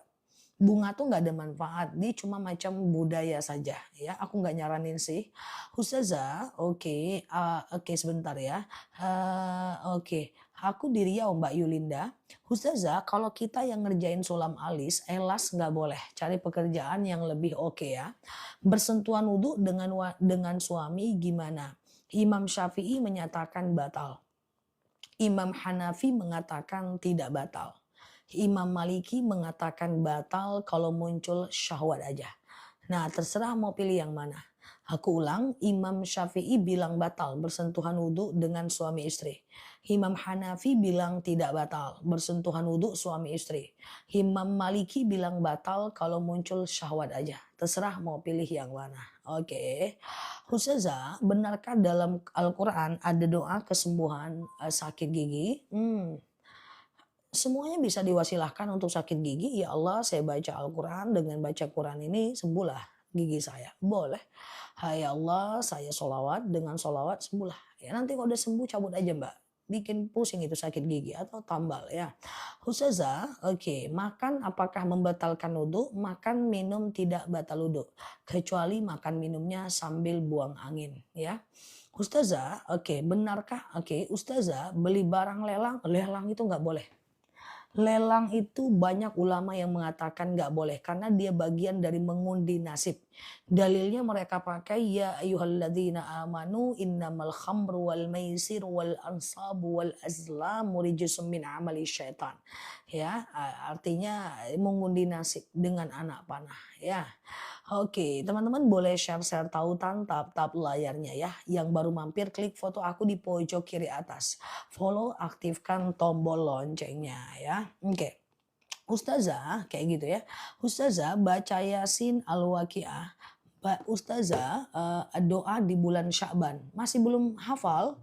[SPEAKER 1] Bunga tuh nggak ada manfaat, dia cuma macam budaya saja ya. Aku nggak nyaranin sih. Ustazah, oke, oke sebentar ya. Oke, aku di Riau Mbak Yulinda. Ustazah, kalau kita yang ngerjain sulam alis, elas nggak boleh. Cari pekerjaan yang lebih oke ya. Bersentuhan wudhu dengan suami gimana? Imam Syafi'i menyatakan batal. Imam Hanafi mengatakan tidak batal. Imam Maliki mengatakan batal kalau muncul syahwat aja. Nah, terserah mau pilih yang mana. Aku ulang, Imam Syafi'i bilang batal bersentuhan wudhu dengan suami istri. Imam Hanafi bilang tidak batal bersentuhan wudhu suami istri. Imam Maliki bilang batal kalau muncul syahwat aja. Terserah mau pilih yang mana. Oke. Ustazah, benarkah dalam Al-Quran ada doa kesembuhan sakit gigi? Semuanya bisa diwasilahkan untuk sakit gigi. Ya Allah, saya baca Al-Quran, dengan baca Quran ini sembuhlah gigi saya. Boleh. Hai Allah, saya sholawat, dengan sholawat sembuhlah. Ya nanti kalau udah sembuh cabut aja mbak. Bikin pusing itu sakit gigi atau tambal ya. Ustazah, oke, makan apakah membatalkan wudhu? Makan minum tidak batal wudhu. Kecuali makan minumnya sambil buang angin ya. Ustazah, oke, benarkah? Oke, Ustazah, beli barang lelang, lelang itu nggak boleh. Lelang itu banyak ulama yang mengatakan nggak boleh karena dia bagian dari mengundi nasib. Dalilnya mereka pakai ya ayyuhalladzina amanu innamal khamru wal maisir wal ansabu wal azlamu rijsum min amali syaitan. Ya, artinya mengundi nasib dengan anak panah ya. Oke, teman-teman boleh share-share tautan tap-tap layarnya ya. Yang baru mampir klik foto aku di pojok kiri atas. Follow, aktifkan tombol loncengnya ya. Oke. Ustazah kayak gitu ya. Ustazah baca Yasin Al-Waqiah. Ustazah doa di bulan Sya'ban. Masih belum hafal?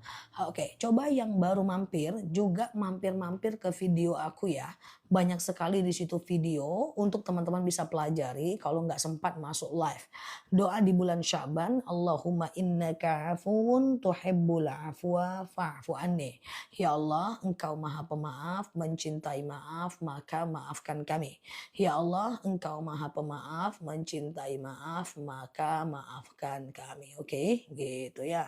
[SPEAKER 1] Oke, coba yang baru mampir juga mampir-mampir ke video aku ya. Banyak sekali di situ video untuk teman-teman bisa pelajari kalau nggak sempat masuk live. Doa di bulan Sya'ban, Allahumma innaka afuwun tuhibbul afwa fa'fu anni. Ya Allah, Engkau Maha Pemaaf, mencintai maaf, maka maafkan kami. Ya Allah, Engkau Maha Pemaaf, mencintai maaf, maka maafkan kami. Oke, gitu ya.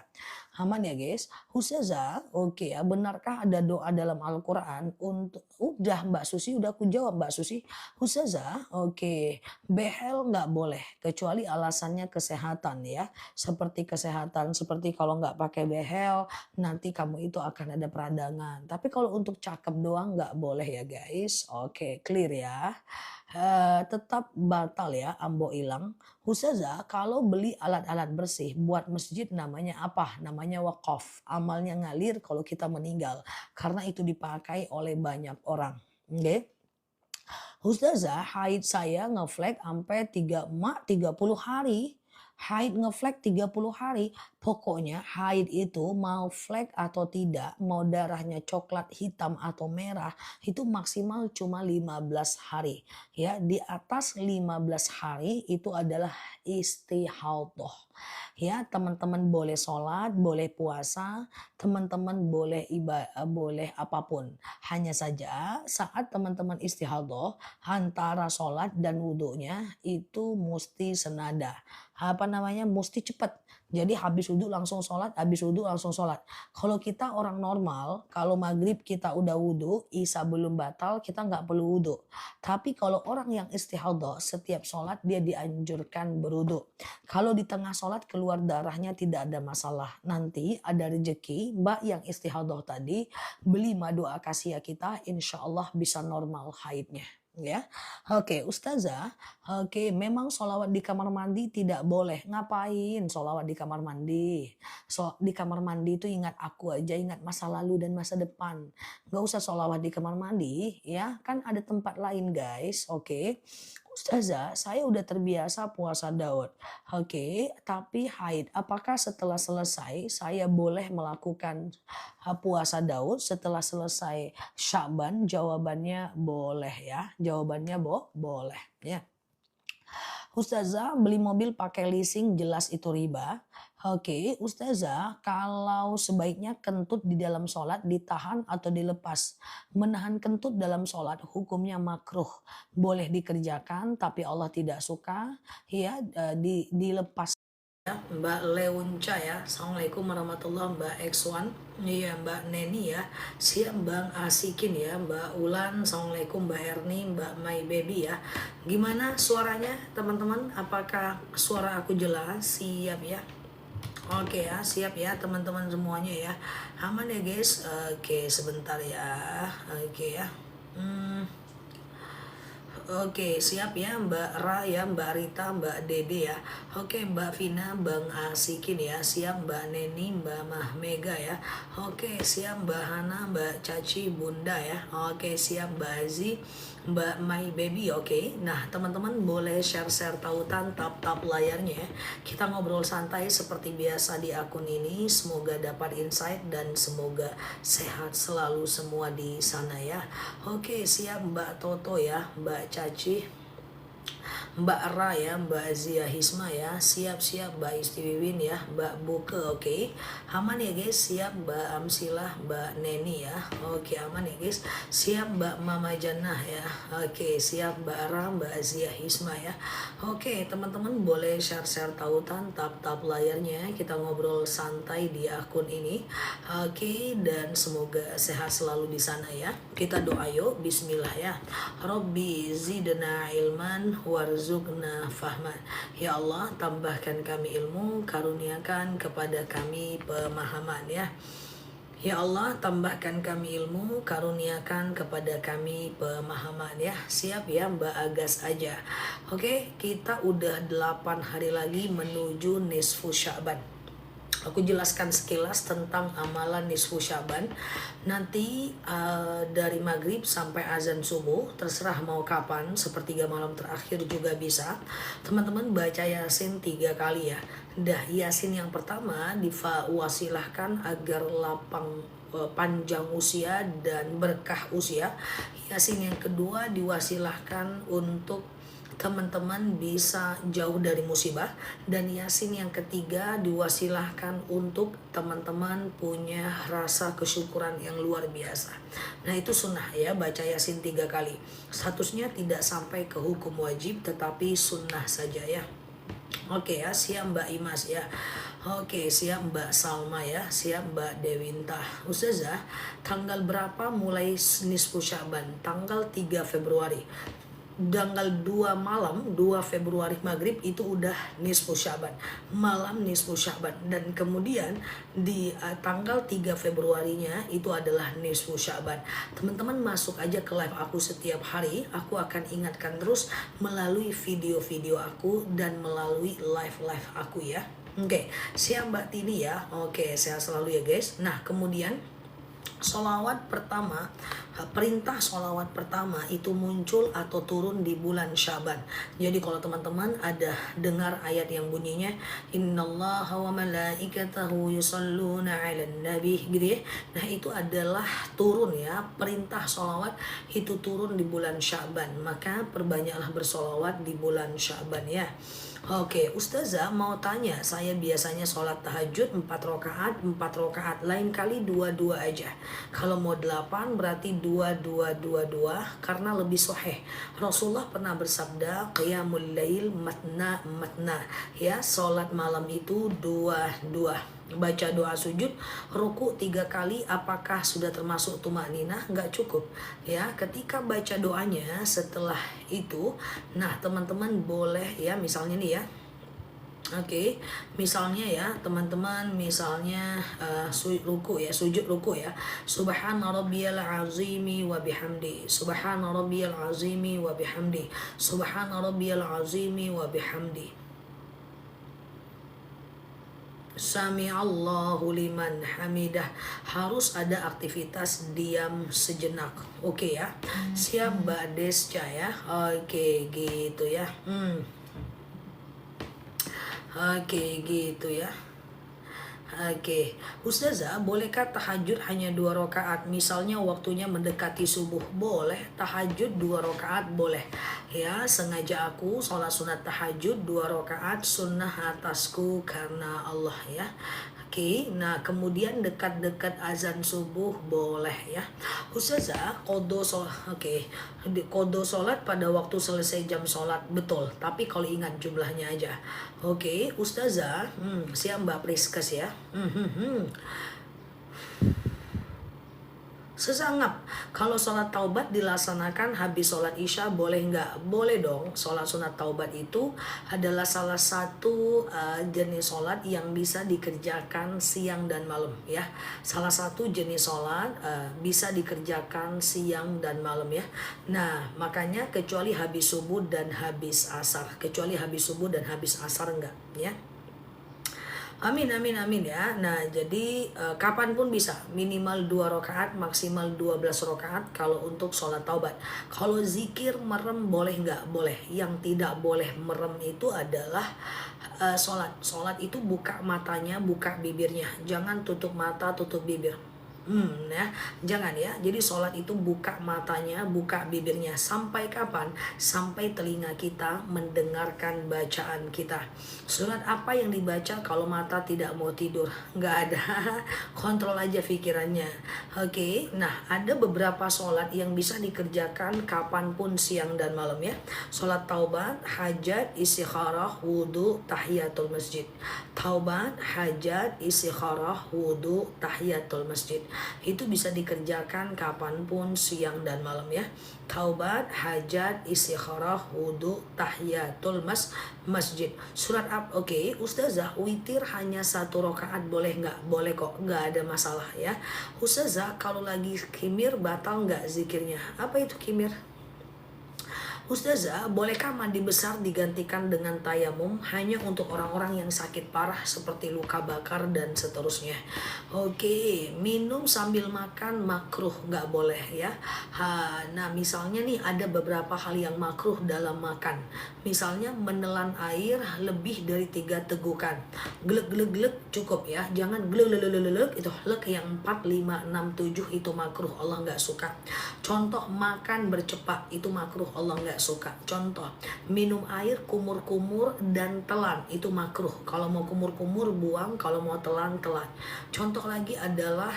[SPEAKER 1] Aman ya, guys. Ustazah, oke ya. Benarkah ada doa dalam Al-Quran untuk udah Mbak Susi, udah aku jawab Mbak Susi. Ustazah, oke. Behel nggak boleh kecuali alasannya kesehatan ya. Seperti kesehatan, seperti kalau nggak pakai behel nanti kamu itu akan ada peradangan. Tapi kalau untuk cakep doang nggak boleh ya guys. Oke, clear ya. Tetap batal ya ambo ilang. Ustazah, kalau beli alat-alat bersih buat masjid namanya apa? Namanya wakaf. Amalnya ngalir kalau kita meninggal. Karena itu dipakai oleh banyak orang. Oke. Ustazah, haid saya ngeflag sampai 30 hari. Haid ngeflag 30 hari. Pokoknya haid itu mau flag atau tidak, mau darahnya coklat, hitam atau merah, itu maksimal cuma 15 hari. Ya, di atas 15 hari itu adalah istihadhah. Ya, teman-teman boleh sholat, boleh puasa, teman-teman boleh boleh apapun. Hanya saja saat teman-teman istihadhah antara sholat dan wudhunya itu mesti senada. Apa namanya? Mesti cepat. Jadi habis wudhu langsung sholat, habis wudhu langsung sholat. Kalau kita orang normal, kalau maghrib kita udah wudhu, isya belum batal, kita nggak perlu wudhu. Tapi kalau orang yang istihadhah, setiap sholat dia dianjurkan berwudhu. Kalau di tengah sholat keluar darahnya tidak ada masalah. Nanti ada rezeki, mbak yang istihadhah tadi, beli madu akasia kita, insya Allah bisa normal haidnya. Ya, oke Ustazah, oke memang sholawat di kamar mandi tidak boleh. Ngapain sholawat di kamar mandi? Di kamar mandi itu ingat aku aja, ingat masa lalu dan masa depan. Gak usah sholawat di kamar mandi, ya kan ada tempat lain guys. Oke, Ustazah, saya udah terbiasa puasa Daud. Oke, tapi haid. Apakah setelah selesai saya boleh melakukan puasa Daud setelah selesai Sya'ban? Jawabannya boleh ya. Jawabannya boleh ya. Ustazah, beli mobil pakai leasing jelas itu riba. Oke, Ustazah, kalau sebaiknya kentut di dalam sholat ditahan atau dilepas. Menahan kentut dalam sholat hukumnya makruh. Boleh dikerjakan tapi Allah tidak suka. Ya, dilepas. Ya, Mbak Leunca ya. Assalamualaikum warahmatullahi Mbak X1. Iya Mbak Neni ya. Siap Bang Asikin ya. Mbak Ulan. Assalamualaikum Mbak Erni. Mbak My Baby ya. Gimana suaranya teman-teman? Apakah suara aku jelas? Siap ya. Oke ya, siap ya teman-teman semuanya ya. Aman ya guys. Oke, sebentar ya. Oke ya. Oke, siap ya Mbak Ra ya, Mbak Rita, Mbak Dede ya. Oke, Mbak Vina, Bang Asikin ya. Siap Mbak Neni, Mbak Mahmega ya. Oke, siap Mbak Hana, Mbak Caci, Bunda ya. Oke, siap Mbak Azi, Mbak My Baby. Oke, nah teman-teman boleh share-share tautan tap-tap layarnya ya. Kita ngobrol santai seperti biasa di akun ini. Semoga dapat insight dan semoga sehat selalu semua di sana ya. Oke, siap Mbak Toto ya, Mbak Caci, Mbak Ra ya, Mbak Zia Hisma ya, siap-siap Mbak Istiwiwin ya, Mbak Buke, oke. Aman ya guys, siap Mbak Amsilah, Mbak Neni ya, oke aman ya guys. Siap Mbak Mama Jannah ya, oke siap Mbak Ra, Mbak Zia Hisma ya. Oke teman-teman boleh share-share tautan, tap-tap layarnya, kita ngobrol santai di akun ini. Oke, dan semoga sehat selalu di sana ya. Kita doa yuk, bismillah ya. Robbi zidna ilman warzuqna fahman. Ya Allah, tambahkan kami ilmu, karuniakan kepada kami pemahaman ya. Ya Allah, tambahkan kami ilmu, karuniakan kepada kami pemahaman ya. Siap ya Mbak Agas aja. Oke, kita udah 8 hari lagi menuju nisfu Sya'ban. Aku jelaskan sekilas tentang amalan nisfu Sya'ban. Nanti dari maghrib sampai azan subuh, terserah mau kapan, sepertiga malam terakhir juga bisa. Teman-teman baca Yasin 3 kali ya. Dah, Yasin yang pertama diwasilahkan agar lapang panjang usia dan berkah usia. Yasin yang kedua diwasilahkan untuk teman-teman bisa jauh dari musibah, dan Yasin yang ketiga diwasilahkan untuk teman-teman punya rasa kesyukuran yang luar biasa. Nah itu sunnah ya, baca Yasin 3 kali. Statusnya tidak sampai ke hukum wajib, tetapi sunnah saja ya. Oke ya, siap Mbak Imas ya. Oke, siap Mbak Salma ya, siap Mbak Dewinta. Ustazah, tanggal berapa mulai nisfu Sya'ban? Tanggal 3 Februari. Tanggal 2 malam, 2 Februari maghrib itu udah nisfu Sya'ban, malam nisfu Sya'ban. Dan kemudian di tanggal 3 Februarinya itu adalah nisfu Sya'ban. Teman-teman masuk aja ke live aku setiap hari, aku akan ingatkan terus melalui video-video aku dan melalui live-live aku ya. Oke, siap Mbak Tini ya. Oke, sehat selalu ya guys. Nah kemudian sholawat pertama, perintah sholawat pertama itu muncul atau turun di bulan Sya'ban. Jadi kalau teman-teman ada dengar ayat yang bunyinya innallaha wa malaikatahu yusholluna 'alan nabi gitu ya. Nah itu adalah turun ya, perintah sholawat itu turun di bulan Sya'ban. Maka perbanyaklah bersolawat di bulan Sya'ban ya. Oke, Ustazah mau tanya, saya biasanya sholat tahajud 4 rakaat, 4 rakaat, lain kali 2-2 aja. Kalau mau 8 berarti 2-2-2-2 karena lebih sahih. Rasulullah pernah bersabda, qiyamul lail matna matna. Ya, sholat malam itu 2-2. Baca doa sujud, ruku 3 kali, apakah sudah termasuk tumakninah? Nggak cukup ya. Ketika baca doanya setelah itu, nah teman-teman boleh ya, misalnya nih ya. Oke, misalnya ya teman-teman, misalnya ruku ya, sujud ruku ya. Subhana rabbiyal azimi wa bihamdi. Subhana rabbiyal azimi wa bihamdi. Subhana rabbiyal azimi wa bihamdi. Sami'allahu liman hamidah. Harus ada aktivitas diam sejenak. Oke ya. Siap Mbak Desca ya. Oke gitu ya. Oke gitu ya. Oke, Ustazah, bolehkah tahajud hanya 2 rakaat? Misalnya waktunya mendekati subuh, boleh. Tahajud 2 rakaat boleh. Ya, sengaja aku sholat sunat tahajud 2 rakaat sunnah atasku karena Allah ya. Oke, nah kemudian dekat-dekat azan subuh boleh ya. Ustazah, kodo sholat, oke, kodo sholat pada waktu selesai jam sholat, betul. Tapi kalau ingat jumlahnya aja. Oke, Ustazah, siap Mbak Priskes ya. Sesangap, kalau sholat taubat dilaksanakan habis sholat isya boleh nggak? Boleh dong. Sholat sunat taubat itu adalah salah satu jenis sholat yang bisa dikerjakan siang dan malam ya. Salah satu jenis sholat bisa dikerjakan siang dan malam ya. Nah makanya kecuali habis subuh dan habis asar. Kecuali habis subuh dan habis asar enggak ya. Amin amin amin ya. Nah jadi kapanpun bisa, minimal 2 rakaat, maksimal 12 rakaat kalau untuk sholat taubat. Kalau zikir merem boleh nggak? Boleh. Yang tidak boleh merem itu adalah sholat. Sholat itu buka matanya, buka bibirnya. Jangan tutup mata, tutup bibir. Ya, jangan ya. Jadi sholat itu buka matanya, buka bibirnya. Sampai kapan? Sampai telinga kita mendengarkan bacaan kita. Surat apa yang dibaca kalau mata tidak mau tidur? Nggak ada. Kontrol aja pikirannya. Oke, nah ada beberapa sholat yang bisa dikerjakan kapanpun siang dan malam ya. Sholat taubat, hajat, istikharah, wudhu, tahiyatul masjid. Taubat, hajat, istikharah, wudhu, tahiyatul masjid. Itu bisa dikerjakan kapanpun, siang dan malam ya. Taubat, hajat, istikharah, wudhu, tahiyatul masjid. Surat oke, Ustazah, witir hanya 1 rakaat boleh nggak? Boleh kok, nggak ada masalah ya. Ustazah, kalau lagi kimir batal nggak zikirnya? Apa itu kimir? Ustazah, bolehkah mandi besar digantikan dengan tayamum hanya untuk orang-orang yang sakit parah seperti luka bakar dan seterusnya? Oke, minum sambil makan makruh, nggak boleh ya. Nah, misalnya nih ada beberapa hal yang makruh dalam makan. Misalnya menelan air lebih dari 3 tegukan. Glek-glek-glek cukup ya. Jangan glek-glek-glek itu lek yang 4, 5, 6, 7 itu makruh. Allah nggak suka. Contoh makan bercepat itu makruh. Allah nggak suka. Contoh minum air kumur-kumur dan telan itu makruh. Kalau mau kumur-kumur buang, kalau mau telan. Contoh lagi adalah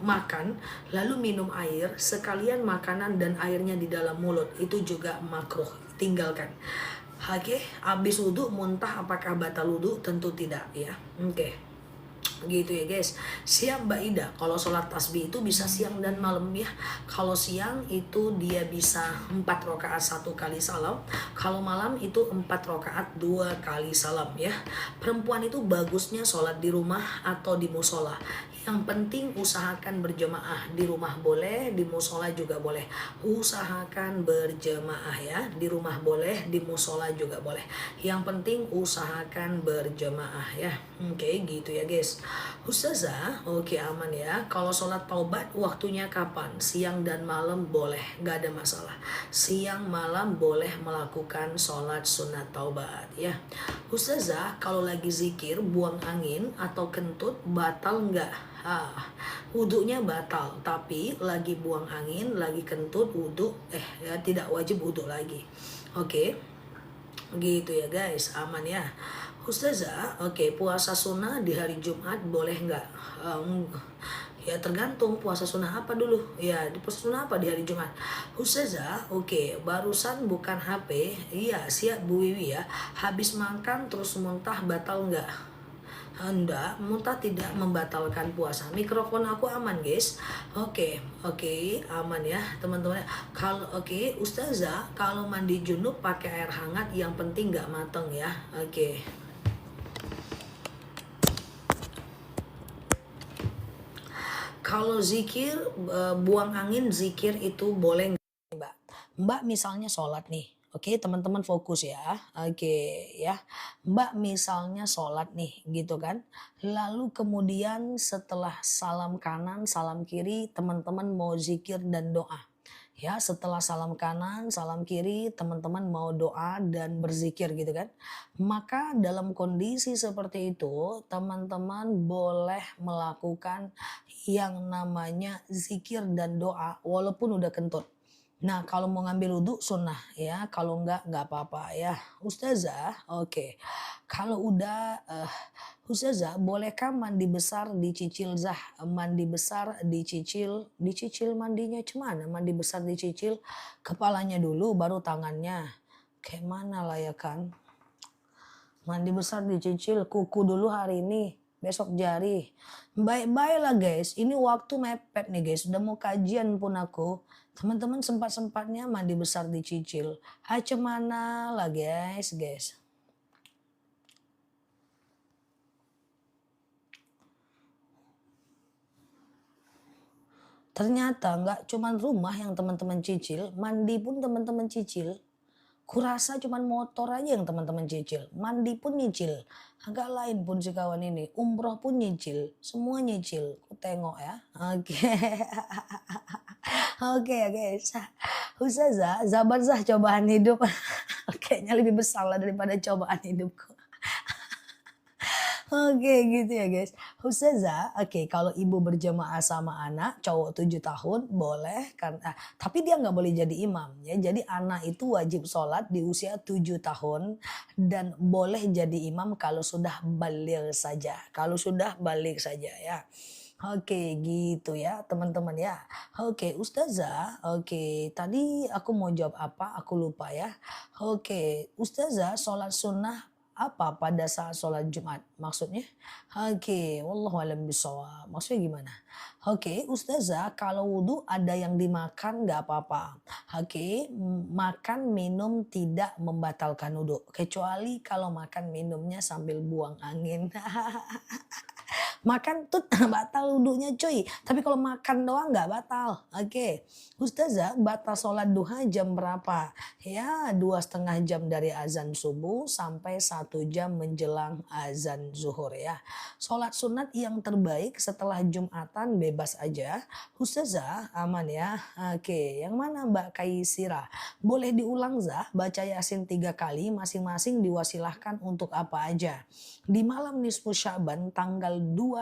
[SPEAKER 1] makan lalu minum air sekalian makanan dan airnya di dalam mulut, itu juga makruh, tinggalkan. Oke, habis wudhu muntah apakah batal wudhu? Tentu tidak ya. Oke. Gitu ya guys. Siap Mbak Ida, kalau sholat tasbih itu bisa siang dan malam ya. Kalau siang itu dia bisa 4 rakaat 1 kali salam. Kalau malam itu 4 rakaat 2 kali salam ya. Perempuan itu bagusnya sholat di rumah atau di musola. Yang penting usahakan berjemaah. Di rumah boleh, di musola juga boleh. Usahakan berjemaah ya. Di rumah boleh, di musola juga boleh. Yang penting usahakan berjemaah ya. Oke, gitu ya guys. Ustazah, oke aman ya. Kalau sholat taubat waktunya kapan? Siang dan malam boleh, gak ada masalah. Siang malam boleh melakukan sholat sunat taubat ya. Ustazah, kalau lagi zikir buang angin atau kentut batal nggak? Wudhunya batal, tapi lagi buang angin, lagi kentut wudhu, ya tidak wajib wudhu lagi. Oke, gitu ya guys, aman ya. Ustazah, oke, puasa sunnah di hari Jumat boleh nggak? Ya tergantung puasa sunnah apa dulu. Ya di puasa sunnah apa di hari Jumat? Ustazah, oke, barusan bukan HP. Iya siap Bu Wiwi ya. Habis makan terus muntah batal nggak? Enggak, muntah tidak membatalkan puasa. Mikrofon aku aman guys. Oke, aman ya teman-teman. Kalau Ustazah, kalau mandi junub pakai air hangat yang penting nggak mateng ya. Oke. Kalau zikir buang angin zikir itu boleh nggak Mbak? Mbak misalnya sholat nih. Oke, teman-teman fokus ya. Oke, ya. Mbak misalnya sholat nih, gitu kan. Lalu kemudian setelah salam kanan, salam kiri, teman-teman mau zikir dan doa. Ya, setelah salam kanan, salam kiri, teman-teman mau doa dan berzikir gitu kan. Maka dalam kondisi seperti itu, teman-teman boleh melakukan yang namanya zikir dan doa walaupun udah kentut. Nah, kalau mau ngambil wudhu sunnah ya, kalau enggak apa-apa ya. Ustazah, oke. Kalau udah Ustazah, bolehkah mandi besar dicicil Zah? Mandi besar dicicil mandinya cuman? Mandi besar dicicil kepalanya dulu baru tangannya. Kayak mana lah ya kan? Mandi besar dicicil kuku dulu hari ini, besok jari. Baik-baik lah guys, ini waktu mepet nih guys, udah mau kajian pun aku. Teman-teman sempat-sempatnya mandi besar dicicil. Mana lah guys. Ternyata nggak cuman rumah yang teman-teman cicil, mandi pun teman-teman cicil. Kurasa cuman motor aja yang teman-teman cicil. Mandi pun nyicil. Agak lain pun si kawan ini. Umroh pun nyicil. Semua nyicil. Ku tengok ya. Oke. Oke ya guys. Ustazah, sabar Zah cobaan hidup. Kayaknya lebih besar lah daripada cobaan hidupku. Oke gitu ya guys. Ustazah, oke kalau ibu berjamaah sama anak cowok 7 tahun boleh kan. Tapi dia nggak boleh jadi imam ya. Jadi anak itu wajib sholat di usia 7 tahun dan boleh jadi imam kalau sudah balik saja. Kalau sudah balik saja ya. Oke gitu ya teman-teman ya. Oke Ustazah, oke tadi aku mau jawab apa aku lupa ya. Oke Ustazah sholat sunnah apa pada saat sholat Jumat? Maksudnya? Oke, wallahu alam bishawab. Maksudnya gimana? Oke, Ustazah, kalau wudhu ada yang dimakan nggak apa-apa. Oke, makan minum tidak membatalkan wudhu. Kecuali kalau makan minumnya sambil buang angin. Makan tuh batal wudhunya cuy. Tapi kalau makan doang nggak batal. Oke. Ustazah, batal sholat duha jam berapa? Ya 2,5 jam dari azan subuh sampai 1 jam menjelang azan zuhur ya. Sholat sunat yang terbaik setelah Jumatan bebas aja. Ustazah aman ya. Oke. Yang mana Mbak Kaisira? Boleh diulang Zah, baca Yasin 3 kali masing-masing diwasilahkan untuk apa aja. Di malam nisfu Sya'ban tanggal 2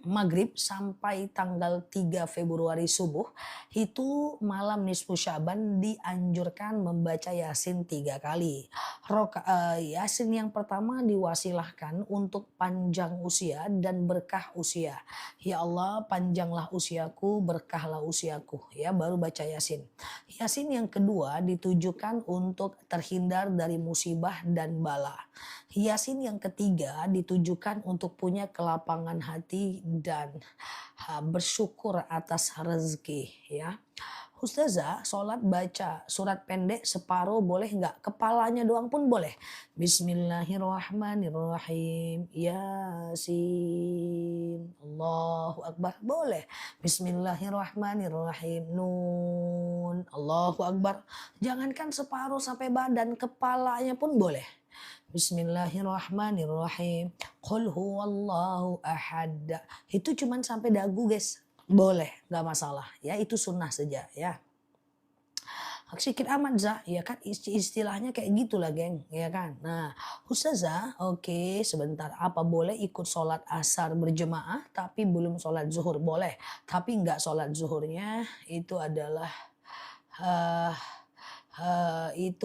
[SPEAKER 1] Maghrib sampai tanggal 3 Februari subuh itu malam nisfu Sya'ban dianjurkan membaca Yasin 3 kali. Yasin yang pertama diwasilahkan untuk panjang usia dan berkah usia. Ya Allah panjanglah usiaku, berkahlah usiaku. Ya baru baca Yasin. Yasin yang kedua ditujukan untuk terhindar dari musibah dan bala. Yasin yang ketiga ditujukan untuk punya kelapangan hati dan bersyukur atas rezeki ya. Ustazah, sholat baca surat pendek separuh boleh nggak? Kepalanya doang pun boleh. Bismillahirrahmanirrahim. Yasin. Allahu Akbar. Boleh. Bismillahirrahmanirrahim. Nun. Allahu Akbar. Jangankan separuh sampai badan, kepalanya pun boleh. Bismillahirrahmanirrahim. Qul huwallahu ahad. Itu cuman sampai dagu guys. Boleh, nggak masalah. Ya itu sunnah saja ya. Sedikit amat Zah, ya kan istilahnya kayak gitulah geng, ya kan. Nah Ustazah, oke sebentar. Apa boleh ikut sholat asar berjemaah tapi belum sholat zuhur? Boleh, tapi nggak sholat zuhurnya itu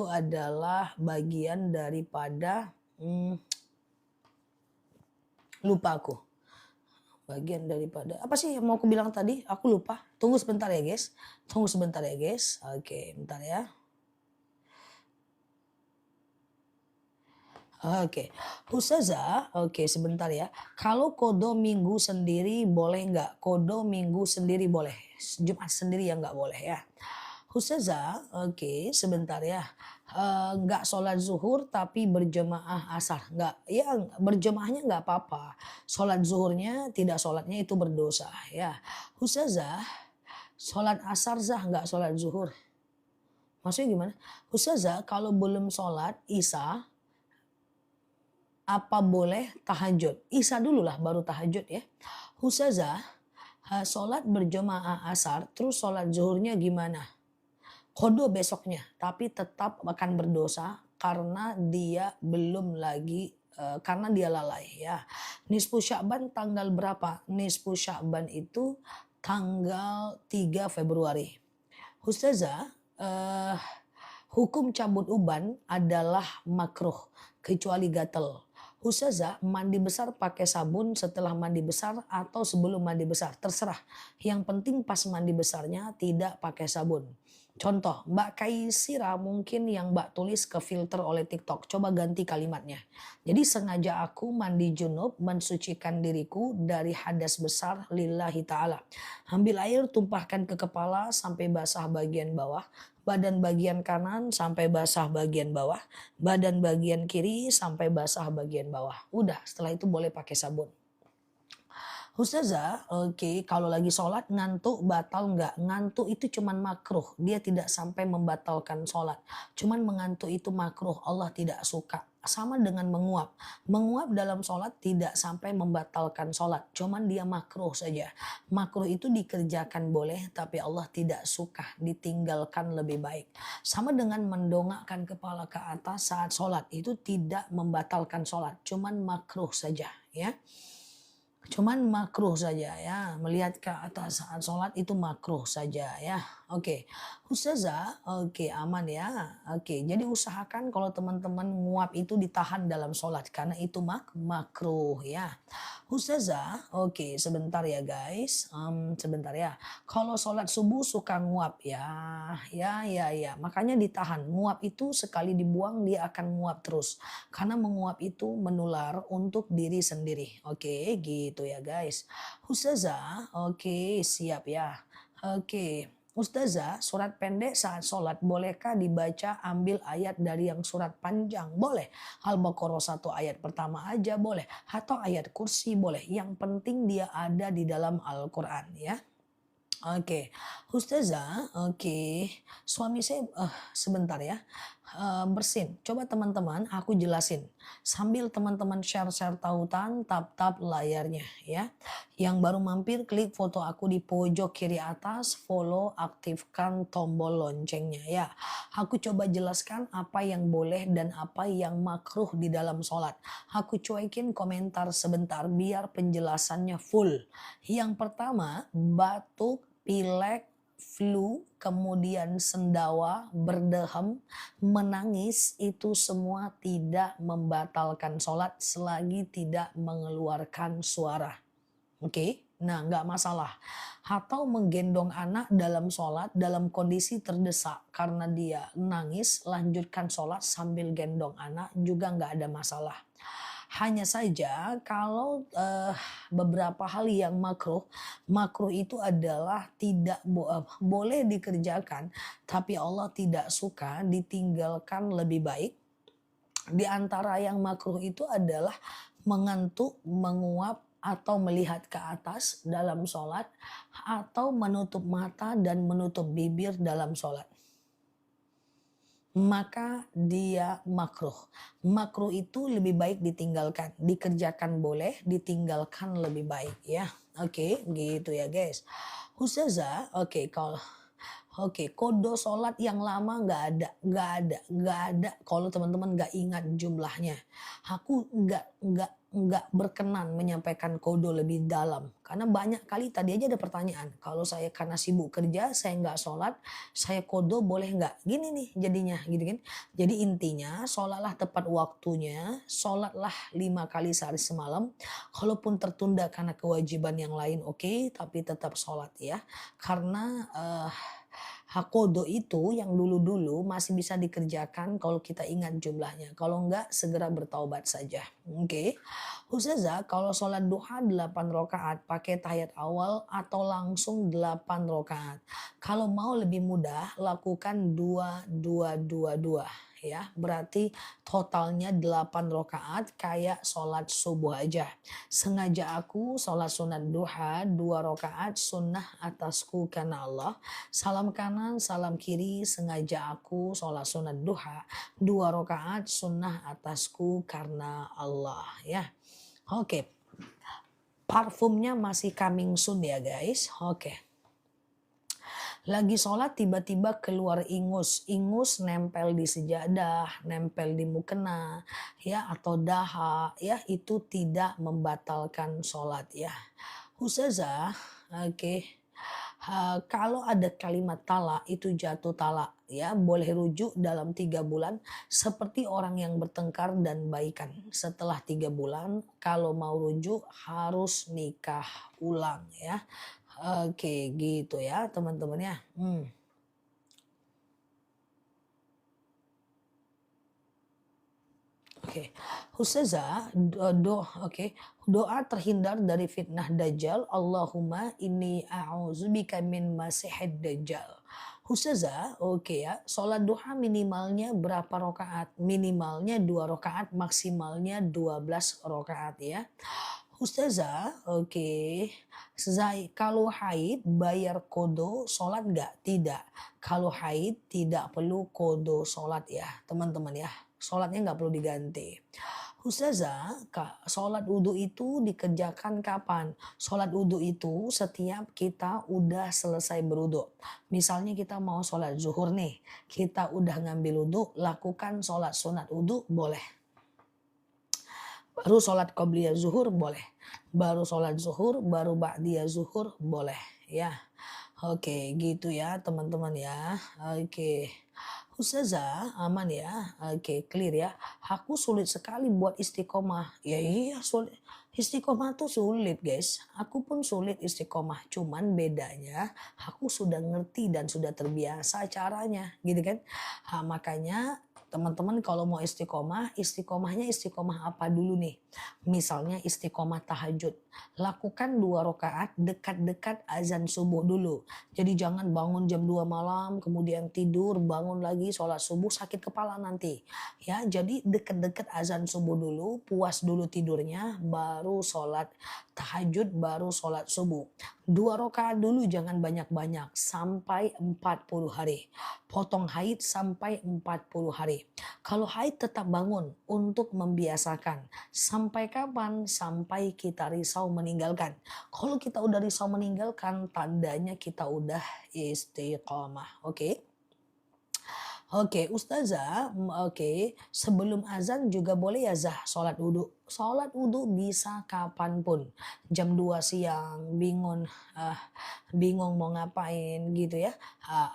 [SPEAKER 1] adalah bagian daripada lupa aku. Bagian daripada apa sih yang mau aku bilang tadi? Aku lupa. Tunggu sebentar ya guys. Oke, bentar ya. Oke, Ustazah, oke sebentar ya. Kalau kodo minggu sendiri boleh nggak? Kodo minggu sendiri boleh. Jumat sendiri ya nggak boleh ya. Ustazah, oke sebentar ya. Nggak sholat zuhur tapi berjemaah asar. Nggak, ya berjemaahnya nggak apa-apa. Sholat zuhurnya tidak sholatnya itu berdosa ya. Ustazah, sholat asar Zah nggak sholat zuhur. Maksudnya gimana? Ustazah kalau belum sholat isya apa boleh tahajud? Isya dulu lah baru tahajud ya. Ustazah, sholat berjemaah asar terus sholat zuhurnya gimana? Qodho besoknya, tapi tetap akan berdosa karena dia belum lagi karena dia lalai ya. Nisfu Sya'ban tanggal berapa? Nisfu Sya'ban itu tanggal 3 Februari. Ustazah, hukum cabut uban adalah makruh kecuali gatel. Ustazah, mandi besar pakai sabun setelah mandi besar atau sebelum mandi besar, terserah. Yang penting pas mandi besarnya tidak pakai sabun. Contoh, Mbak Kaisira mungkin yang Mbak tulis ke filter oleh TikTok. Coba ganti kalimatnya. Jadi sengaja aku mandi junub mensucikan diriku dari hadas besar lillahi ta'ala. Ambil air tumpahkan ke kepala sampai basah bagian bawah. Badan bagian kanan sampai basah bagian bawah. Badan bagian kiri sampai basah bagian bawah. Udah setelah itu boleh pakai sabun. Ustazah, oke, kalau lagi sholat ngantuk batal nggak? Ngantuk itu cuman makruh, dia tidak sampai membatalkan sholat. Cuman mengantuk itu makruh, Allah tidak suka. Sama dengan menguap. Menguap dalam sholat tidak sampai membatalkan sholat, cuman dia makruh saja. Makruh itu dikerjakan boleh, tapi Allah tidak suka, ditinggalkan lebih baik. Sama dengan mendongakkan kepala ke atas saat sholat, itu tidak membatalkan sholat, cuman makruh saja ya. Cuman makruh saja ya, melihat ke atas saat sholat itu makruh saja ya. Oke, Ustazah, oke aman ya. Oke, jadi usahakan kalau teman-teman nguap itu ditahan dalam sholat karena itu makruh ya. Ustazah, oke sebentar ya guys, sebentar ya. Kalau sholat subuh suka nguap ya, ya. Makanya ditahan. Nguap itu sekali dibuang dia akan nguap terus. Karena menguap itu menular untuk diri sendiri. Oke, gitu ya guys. Ustazah, oke siap ya. Oke. Ustazah, surat pendek saat sholat bolehkah dibaca ambil ayat dari yang surat panjang? Boleh. Al-Baqarah 1 ayat pertama aja boleh. Atau ayat kursi boleh. Yang penting dia ada di dalam Al-Quran ya. Oke, Ustazah, oke. Suami saya, sebentar ya, bersin. Coba teman-teman aku jelasin. Sambil teman-teman share-share tautan, tap-tap layarnya ya. Yang baru mampir klik foto aku di pojok kiri atas, follow, aktifkan tombol loncengnya ya. Aku coba jelaskan apa yang boleh dan apa yang makruh di dalam sholat. Aku cuekin komentar sebentar biar penjelasannya full. Yang pertama, batuk, pilek, flu, kemudian sendawa, berdehem, menangis itu semua tidak membatalkan sholat selagi tidak mengeluarkan suara. Oke, nah nggak masalah. Atau menggendong anak dalam sholat dalam kondisi terdesak karena dia nangis, lanjutkan sholat sambil gendong anak juga nggak ada masalah. Hanya saja kalau beberapa hal yang makruh, makruh itu adalah tidak boleh dikerjakan, tapi Allah tidak suka ditinggalkan lebih baik. Di antara yang makruh itu adalah mengantuk, menguap, atau melihat ke atas dalam sholat, atau menutup mata dan menutup bibir dalam sholat. Maka dia makruh. Makruh itu lebih baik ditinggalkan. Dikerjakan boleh, ditinggalkan lebih baik ya. Oke, gitu ya guys. Ustazah, oke kalau kodo sholat yang lama nggak ada. Kalau teman-teman nggak ingat jumlahnya, aku nggak berkenan menyampaikan kodo lebih dalam karena banyak kali tadi aja ada pertanyaan. Kalau saya karena sibuk kerja, saya nggak sholat, saya kodo boleh nggak? Gini nih jadinya, gitu kan? Jadi intinya sholatlah tepat waktunya, sholatlah 5 kali sehari semalam. Kalaupun tertunda karena kewajiban yang lain, oke, tapi tetap sholat ya. Karena hakodo itu yang dulu-dulu masih bisa dikerjakan kalau kita ingat jumlahnya. Kalau enggak segera bertaubat saja. Oke. Ustazah, kalau sholat duha 8 rakaat pakai tahiyat awal atau langsung 8 rakaat. Kalau mau lebih mudah lakukan 2 2 2 2 ya. Berarti totalnya 8 rakaat kayak sholat subuh aja. Sengaja aku sholat sunat duha 2 rakaat sunnah atasku karena Allah. Salam kanan, salam kiri, sengaja aku sholat sunat duha 2 rakaat sunnah atasku karena Allah ya. Oke, parfumnya masih coming soon ya guys. Oke. Lagi sholat tiba-tiba keluar ingus. Ingus nempel di sejadah, nempel di mukena, ya atau daha, ya itu tidak membatalkan sholat ya. Ustazah, oke. Kalau ada kalimat talak itu jatuh talak ya boleh rujuk dalam 3 bulan seperti orang yang bertengkar dan baikan. Setelah 3 bulan kalau mau rujuk harus nikah ulang ya. Oke gitu ya teman-teman ya. Oke, Ustazah, doa terhindar dari fitnah Dajjal. Allahumma inni a'udzubika min masihid Dajjal. Ustazah, oke ya, sholat duha minimalnya berapa rakaat? Minimalnya 2 rakaat, maksimalnya 12 rakaat ya. Ustazah, oke. Kalau haid bayar kodo sholat nggak? Tidak. Kalau haid tidak perlu kodo sholat ya teman-teman ya. Sholatnya nggak perlu diganti. Ustazah, sholat wudhu itu dikerjakan kapan? Sholat wudhu itu setiap kita udah selesai berwudhu. Misalnya kita mau sholat zuhur nih, kita udah ngambil wudhu, lakukan sholat sunat wudhu boleh. Baru sholat qobliyah zuhur boleh. baru sholat zuhur, baru ba'diyah zuhur boleh ya. Oke, gitu ya teman-teman ya. Oke. Ustazah, aman ya? Oke, clear ya. Aku sulit sekali buat istiqomah. Ya iya, sulit. Istiqomah tuh sulit, guys. Aku pun sulit istiqomah. Cuman bedanya aku sudah ngerti dan sudah terbiasa caranya, gitu kan? Makanya teman-teman kalau mau istiqomah, istiqomahnya istiqomah apa dulu nih? Misalnya istiqomah tahajud. Lakukan 2 rakaat dekat-dekat azan subuh dulu. Jadi jangan bangun jam 2 malam, kemudian tidur, bangun lagi, sholat subuh, sakit kepala nanti. Ya, jadi deket-deket azan subuh dulu, puas dulu tidurnya, baru sholat tahajud, baru sholat subuh. 2 rakaat dulu jangan banyak-banyak, sampai 40 hari. Potong haid sampai 40 hari. Kalau haid tetap bangun untuk membiasakan. Sampai kapan? Sampai kita risau meninggalkan. Kalau kita udah risau meninggalkan, tandanya kita udah istiqomah. Oke? Oke, Ustazah, oke. Sebelum azan juga boleh ya Zah sholat wudhu? Sholat wudhu bisa kapanpun. Jam 2 siang, ah, bingung mau ngapain gitu ya.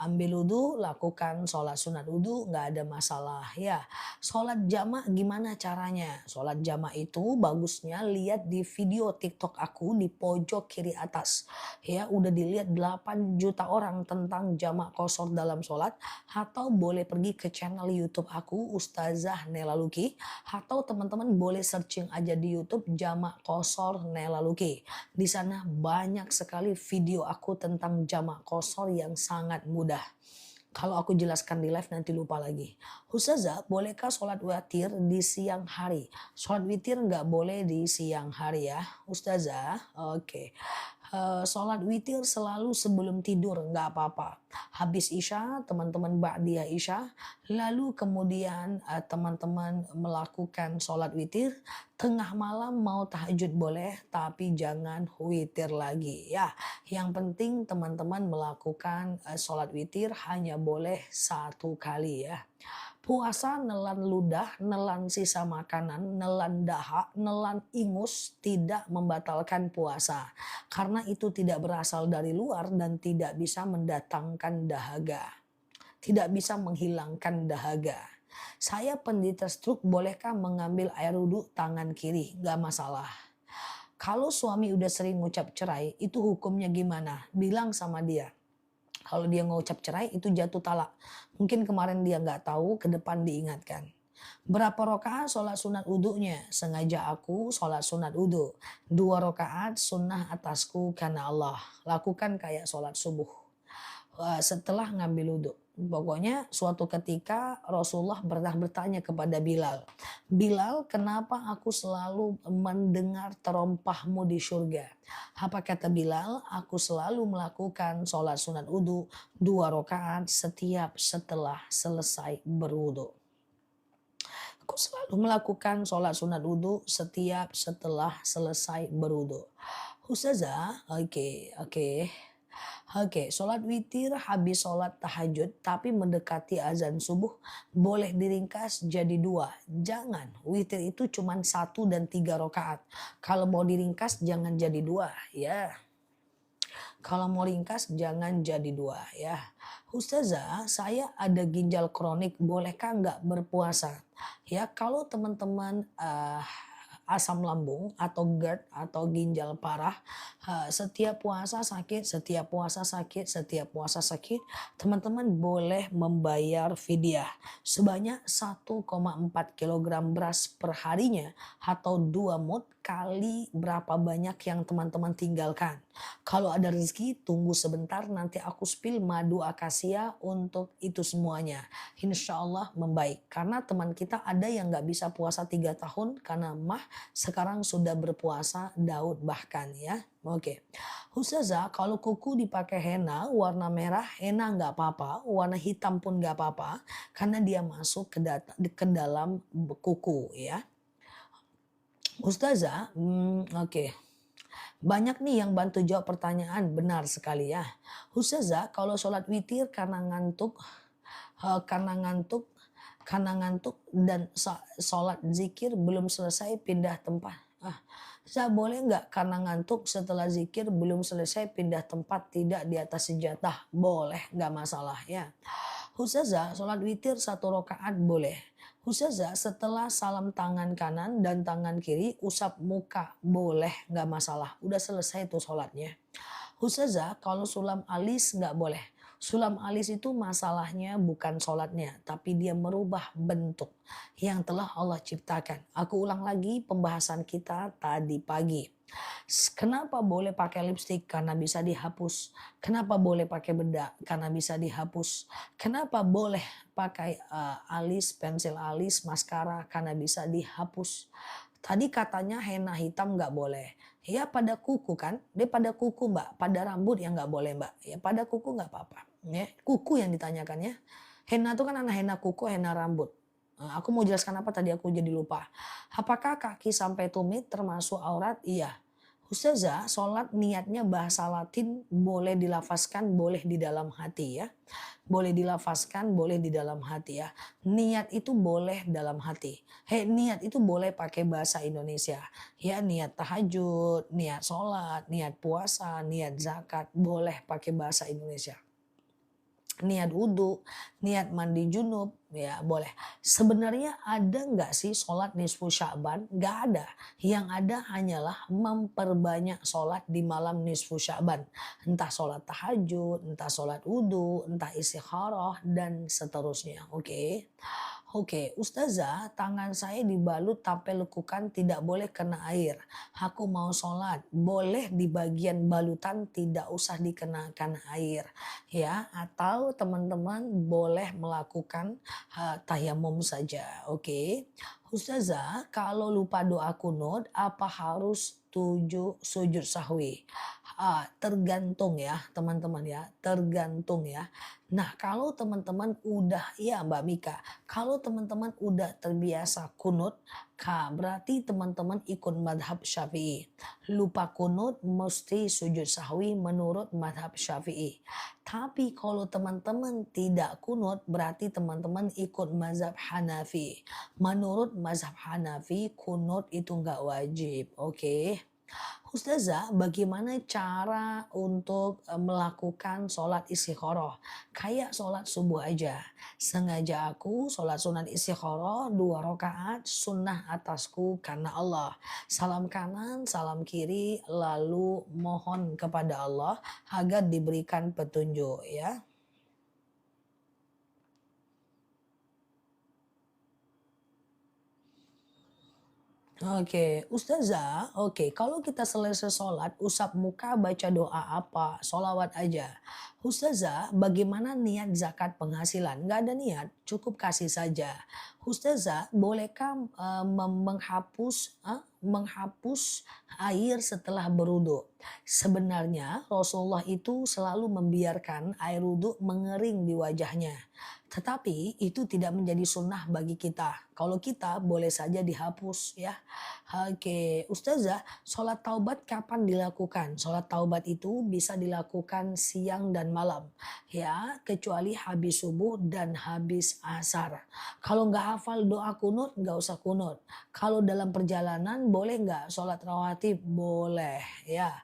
[SPEAKER 1] Ambil wudhu, lakukan sholat sunat wudhu, nggak ada masalah ya. Sholat jamaah gimana caranya? Sholat jamaah itu bagusnya lihat di video TikTok aku di pojok kiri atas. Ya, udah dilihat 8 juta orang tentang jamaah qashar dalam sholat. Atau boleh pergi ke channel YouTube aku Ustazah Nela Luki, atau teman-teman boleh searching aja di YouTube Jamak Qashar Nela Luki. Di sana banyak sekali video aku tentang jamak qashar yang sangat mudah. Kalau aku jelaskan di live nanti lupa lagi. Ustazah, bolehkah sholat witir di siang hari? Sholat witir nggak boleh di siang hari ya. Ustazah, oke. Sholat witir selalu sebelum tidur nggak apa-apa. Habis isya, teman-teman ba'diyah isya. Lalu kemudian teman-teman melakukan sholat witir. Tengah malam mau tahajud boleh, tapi jangan witir lagi ya. Yang penting teman-teman melakukan sholat witir hanya boleh 1 kali ya. Puasa nelan ludah, nelan sisa makanan, nelan dahak, nelan ingus tidak membatalkan puasa. Karena itu tidak berasal dari luar dan tidak bisa mendatangkan dahaga. Tidak bisa menghilangkan dahaga. Saya pendeta stroke, bolehkah mengambil air wudhu tangan kiri? Gak masalah. Kalau suami udah sering ngucap cerai, itu hukumnya gimana? Bilang sama dia. Kalau dia ngucap cerai itu jatuh talak. Mungkin kemarin dia nggak tahu, ke depan diingatkan. Berapa rakaat sholat sunat wudhunya? Sengaja aku sholat sunat wudhu. 2 rakaat sunnah atasku karena Allah. Lakukan kayak sholat subuh. Setelah ngambil wudhu. Pokoknya suatu ketika Rasulullah pernah bertanya kepada Bilal. Bilal, kenapa aku selalu mendengar terompahmu di surga? Apa kata Bilal? Aku selalu melakukan sholat sunat wudhu 2 rakaat setiap setelah selesai berwudhu. Aku selalu melakukan sholat sunat wudhu setiap setelah selesai berwudhu. Ustazah, oke. Oke, sholat witir habis sholat tahajud tapi mendekati azan subuh boleh diringkas jadi 2. Jangan, witir itu cuma 1 dan 3 rakaat. Kalau mau diringkas jangan jadi 2 ya. Kalau mau ringkas jangan jadi 2 ya. Ustazah, saya ada ginjal kronik, bolehkah nggak berpuasa? Ya, kalau teman-teman asam lambung atau GERD atau ginjal parah, setiap puasa sakit, setiap puasa sakit, teman-teman boleh membayar fidyah sebanyak 1,4 kilogram beras per harinya atau 2 mud kali berapa banyak yang teman-teman tinggalkan. Kalau ada rezeki tunggu sebentar, nanti aku spill madu akasia untuk itu semuanya. Insya Allah membaik. Karena teman kita ada yang nggak bisa puasa 3 tahun karena mah, sekarang sudah berpuasa Daud bahkan ya. Oke. Ustazah, kalau kuku dipakai henna warna merah, henna nggak apa-apa, warna hitam pun nggak apa-apa karena dia masuk ke dalam kuku ya. Ustazah, oke. Banyak nih yang bantu jawab pertanyaan, benar sekali ya. Ustazah, kalau sholat witir karena ngantuk, eh, karena ngantuk, karena ngantuk dan sholat zikir belum selesai pindah tempat. Ah, Za boleh nggak karena ngantuk setelah zikir belum selesai pindah tempat tidak di atas sejadah? Boleh, nggak masalah ya. Ustazah, sholat witir 1 rakaat boleh. Ustazah, setelah salam tangan kanan dan tangan kiri usap muka. Boleh, nggak masalah. Udah selesai tuh sholatnya. Ustazah, kalau sulam alis nggak boleh. Sulam alis itu masalahnya bukan sholatnya, tapi dia merubah bentuk yang telah Allah ciptakan. Aku ulang lagi pembahasan kita tadi pagi. Kenapa boleh pakai lipstik? Karena bisa dihapus. Kenapa boleh pakai bedak? Karena bisa dihapus. Kenapa boleh pakai alis, pensil alis, maskara? Karena bisa dihapus. Tadi katanya henna hitam nggak boleh. Ya pada kuku kan, dia pada kuku mbak, pada rambut yang nggak boleh mbak. Ya pada kuku nggak apa-apa. Ya, kuku yang ditanyakan ya. Henna itu kan anak henna kuku, henna rambut. Aku mau jelaskan apa tadi aku jadi lupa. Apakah kaki sampai tumit termasuk aurat? Iya. Ustazah, sholat niatnya bahasa Latin boleh dilafazkan, boleh di dalam hati ya. Boleh dilafazkan, boleh di dalam hati ya. Niat itu boleh dalam hati. Niat itu boleh pakai bahasa Indonesia. Ya, niat tahajud, niat sholat, niat puasa, niat zakat, boleh pakai bahasa Indonesia. Niat wudhu, niat mandi junub, ya boleh. Sebenarnya ada nggak sih sholat nisfu Sya'ban? Nggak ada. Yang ada hanyalah memperbanyak sholat di malam nisfu Sya'ban. Entah sholat tahajud, entah sholat wudhu, entah istikharah, dan seterusnya. Oke. Oke, Ustazah, tangan saya dibalut tape lekukan tidak boleh kena air. Aku mau sholat, boleh di bagian balutan tidak usah dikenakan air. Ya, atau teman-teman boleh melakukan tayamum saja. Oke. Ustazah, kalau lupa doa kunut, apa harus sujud sahwi? Tergantung ya teman-teman ya, tergantung ya. Nah kalau teman-teman udah, ya Mbak Mika, kalau teman-teman udah terbiasa kunut, berarti teman-teman ikut madhab syafi'i. Lupa kunut mesti sujud sahwi menurut madhab syafi'i. Tapi kalau teman-teman tidak kunut berarti teman-teman ikut mazhab Hanafi. Menurut mazhab Hanafi kunut itu nggak wajib. Oke. Ustazah, bagaimana cara untuk melakukan sholat istikharah? Kayak sholat subuh aja. Sengaja aku sholat sunat istikharah 2 rakaat sunnah atasku karena Allah. Salam kanan, salam kiri, lalu mohon kepada Allah agar diberikan petunjuk ya. Oke, Ustazah, oke, kalau kita selesai sholat, usap muka, baca doa apa? Sholawat aja. Ustazah, bagaimana niat zakat penghasilan? Nggak ada niat, cukup kasih saja. Ustazah, bolehkah menghapus air setelah berwudu? Sebenarnya Rasulullah itu selalu membiarkan air wudhu mengering di wajahnya. Tetapi itu tidak menjadi sunnah bagi kita. Kalau kita boleh saja dihapus ya. Oke, Ustazah, sholat taubat kapan dilakukan? Sholat taubat itu bisa dilakukan siang dan malam. Ya, kecuali habis subuh dan habis asar. Kalau nggak hafal doa kunut, nggak usah kunut. Kalau dalam perjalanan boleh nggak sholat rawatib? Boleh ya.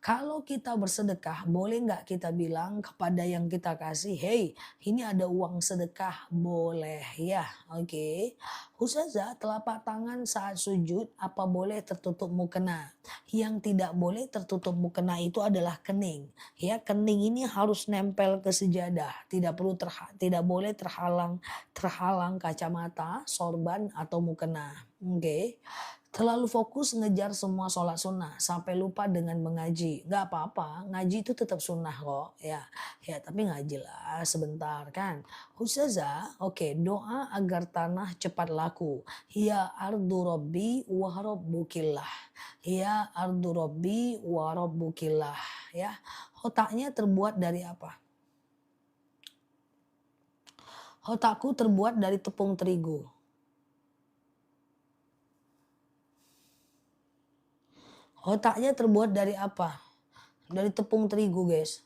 [SPEAKER 1] Kalau kita bersedekah, boleh nggak kita bilang kepada yang kita kasih, hey, ini ada uang sedekah, boleh ya, oke. Ustazah, telapak tangan saat sujud apa boleh tertutup mukena? Yang tidak boleh tertutup mukena itu adalah kening. Ya, kening ini harus nempel ke sejadah, tidak boleh terhalang kacamata, sorban atau mukena. Oke. Terlalu fokus ngejar semua sholat sunnah sampai lupa dengan mengaji. Nggak apa-apa, ngaji itu tetap sunnah kok. Ya tapi ngaji lah sebentar kan. Ustazah, oke, doa agar tanah cepat laku. Ya ardu robbi wa rabbukillah. Ya ardu robbi wa rabbukillah. Ya, otaknya terbuat dari apa? Otakku terbuat dari tepung terigu. Otaknya terbuat dari apa? Dari tepung terigu guys.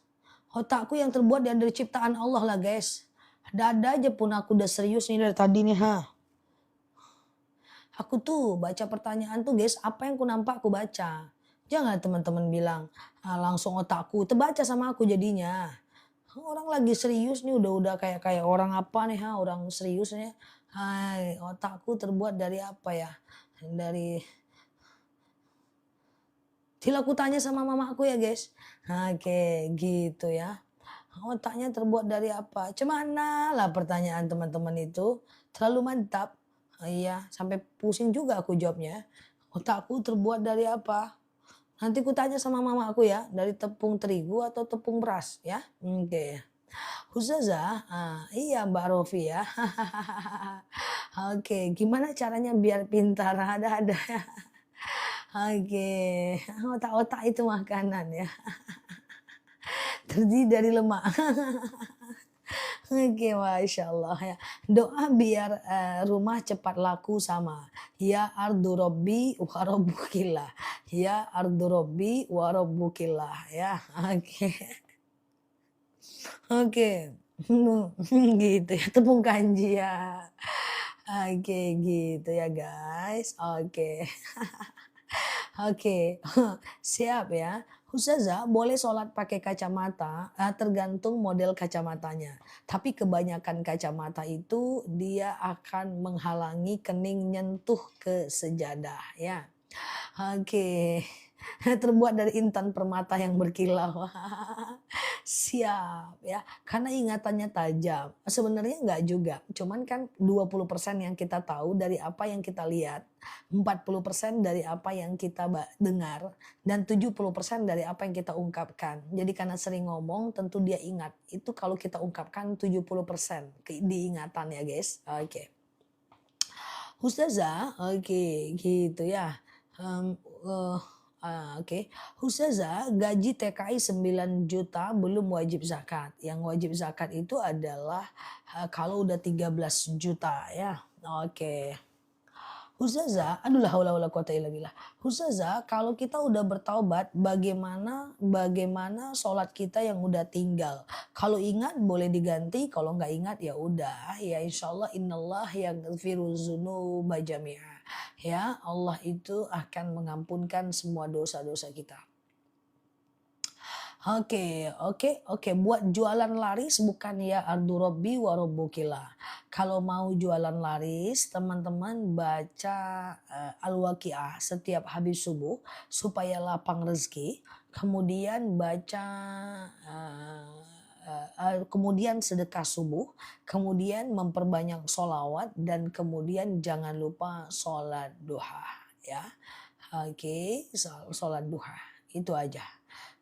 [SPEAKER 1] Otakku yang terbuat dari ciptaan Allah lah guys. Ada aja pun aku udah serius nih dari tadi nih ha. Aku tuh baca pertanyaan tuh guys, apa yang ku nampak aku baca. Jangan teman-teman bilang, langsung otakku terbaca sama aku jadinya. Orang lagi serius nih udah kayak kayak orang apa nih, orang serius nih. Hai, otakku terbuat dari apa ya? Dari til aku tanya sama mamaku ya guys. Oke, gitu ya. Otaknya terbuat dari apa? Cemana lah pertanyaan teman-teman itu. Terlalu mantap. Iya, sampai pusing juga aku jawabnya. Otakku terbuat dari apa? Nanti ku tanya sama mama aku ya, dari tepung terigu atau tepung beras ya. Oke. Ustazah, iya Mbak Rofi ya. Oke, gimana caranya biar pintar? Ada-ada ya. Oke, otak-otak itu makanan ya. Terdiri dari lemak. Oke, Masya Allah ya. Doa biar rumah cepat laku sama. Ya ardu robbi wa rabbukillah. Ya ardu robbi wa rabbukillah ya. Oke. Oke. Gitu ya, tepung kanji ya. Oke, gitu ya guys. Oke. Oke, siap ya. Ustazah boleh sholat pakai kacamata, tergantung model kacamatanya. Tapi kebanyakan kacamata itu dia akan menghalangi kening nyentuh ke sejadah ya. Oke, terbuat dari intan permata yang berkilau. Siap ya, karena ingatannya tajam. Sebenarnya enggak juga, cuman kan 20% yang kita tahu dari apa yang kita lihat, 40% dari apa yang kita dengar, dan 70% dari apa yang kita ungkapkan. Jadi karena sering ngomong tentu dia ingat. Itu kalau kita ungkapkan 70% diingatan ya guys. Oke. Ustazah, oke gitu ya. Mmm, eee, oke. Ustazah, gaji TKI 9 juta belum wajib zakat. Yang wajib zakat itu adalah, kalau udah 13 juta ya. Oke. Ustazah, aduh la haula wala quwata illa billah. Ustazah, kalau kita udah bertaubat, bagaimana bagaimana sholat kita yang udah tinggal? Kalau ingat boleh diganti, kalau nggak ingat ya udah. Ya insyaallah innallah yaghfiru dzunuba jami'a. Ya, Allah itu akan mengampunkan semua dosa-dosa kita. Oke. Buat jualan laris bukan ya ardu robbi wa rabbukillah. Kalau mau jualan laris, teman-teman baca Al-Waqiah setiap habis subuh supaya lapang rezeki. Kemudian baca kemudian sedekah subuh, kemudian memperbanyak solawat dan kemudian jangan lupa sholat duha ya. Oke, sholat duha itu aja.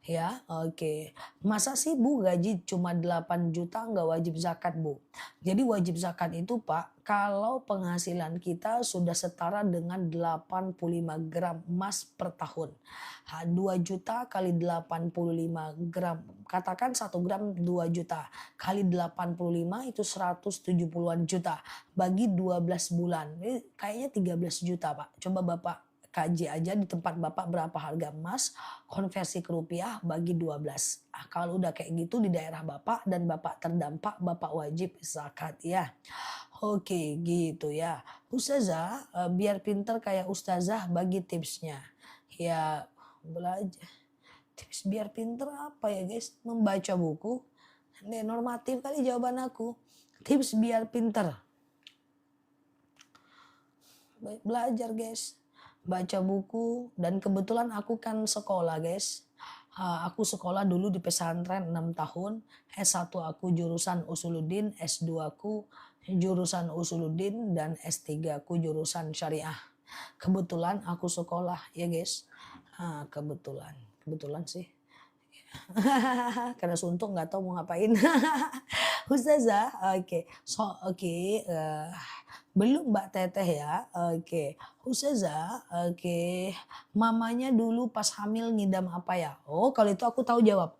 [SPEAKER 1] Ya, oke. Masa sih Bu gaji cuma 8 juta nggak wajib zakat Bu? Jadi wajib zakat itu Pak, kalau penghasilan kita sudah setara dengan 85 gram emas per tahun. 2 juta kali 85 gram, katakan 1 gram 2 juta. Kali 85 itu 170-an juta. Bagi 12 bulan, ini kayaknya 13 juta Pak. Coba Bapak kaji aja di tempat Bapak berapa harga emas, konversi ke rupiah bagi 12. Kalau udah kayak gitu di daerah Bapak dan Bapak terdampak, Bapak wajib zakat ya. Oke gitu ya. Ustazah, biar pinter kayak ustazah bagi tipsnya. Ya belajar. Tips biar pinter apa ya guys? Membaca buku. Nih normatif kali jawaban aku. Tips biar pinter. Belajar guys. Baca buku dan kebetulan aku kan sekolah guys. Aku sekolah dulu di pesantren 6 tahun, S1 aku jurusan Usuluddin, S2 aku jurusan Usuluddin dan S3 aku jurusan Syariah. Kebetulan aku sekolah ya guys. Kebetulan sih. Karena suntuk nggak tahu mau ngapain. Ustazah, oke. Belum Mbak Teteh ya. Oke. Ustazah, oke. Mamanya dulu pas hamil ngidam apa ya? Oh, kalau itu aku tahu jawab.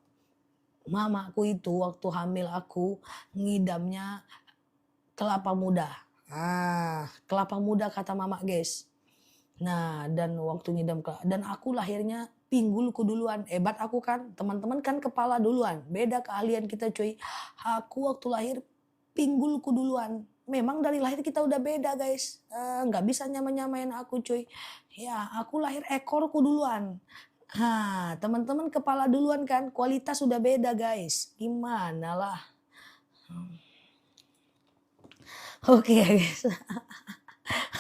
[SPEAKER 1] Mamaku itu waktu hamil aku ngidamnya kelapa muda. Kelapa muda kata mama, guys. Nah, dan waktu ngidam dan aku lahirnya pinggulku duluan. Hebat aku kan. Teman-teman kan kepala duluan. Beda keahlian kita cuy. Aku waktu lahir pinggulku duluan. memang dari lahir kita udah beda guys. Nggak bisa nyamain aku cuy. Ya, aku lahir ekorku duluan. Teman-teman kepala duluan kan, kualitas udah beda guys. Gimana lah. Oke ya guys.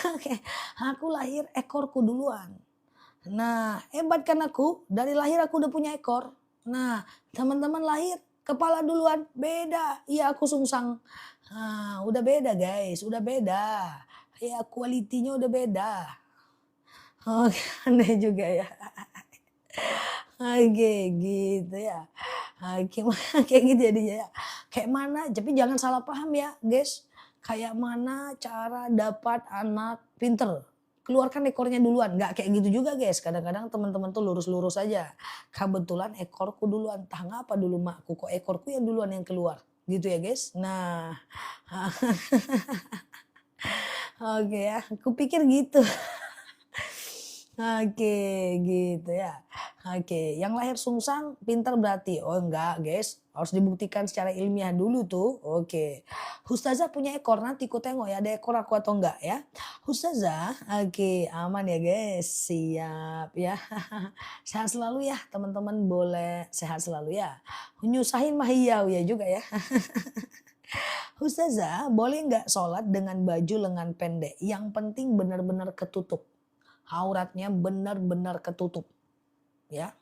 [SPEAKER 1] Oke, aku lahir ekorku duluan. Nah, hebat kan aku, dari lahir aku udah punya ekor. Nah, teman-teman lahir kepala duluan, beda. Iya, aku sungsang. Udah beda guys, udah beda. Ya, kualitinya udah beda. Oke, aneh juga ya. Oke, gitu ya. Oke, kayak gitu jadinya ya. Kayak mana, tapi jangan salah paham ya guys. Kayak mana cara dapat anak pinter? Keluarkan ekornya duluan, nggak kayak gitu juga guys. Kadang-kadang teman-teman tuh lurus-lurus aja. Kebetulan ekorku duluan, entah ngapa dulu makku kok ekorku yang duluan yang keluar. Gitu ya guys. Nah, oke ya, aku pikir gitu. Oke, gitu ya. Oke, yang lahir sungsang pintar berarti? Oh enggak guys, harus dibuktikan secara ilmiah dulu tuh. Oke, Ustazah punya ekor, nanti ku tengok ya ada ekor aku atau enggak ya. Ustazah, oke aman ya guys, siap ya. Sehat selalu ya teman-teman, boleh sehat selalu ya. Nyusahin mah iya ya juga ya. Ustazah, boleh nggak sholat dengan baju lengan pendek? Yang penting benar-benar ketutup. Auratnya benar-benar ketutup. Ya.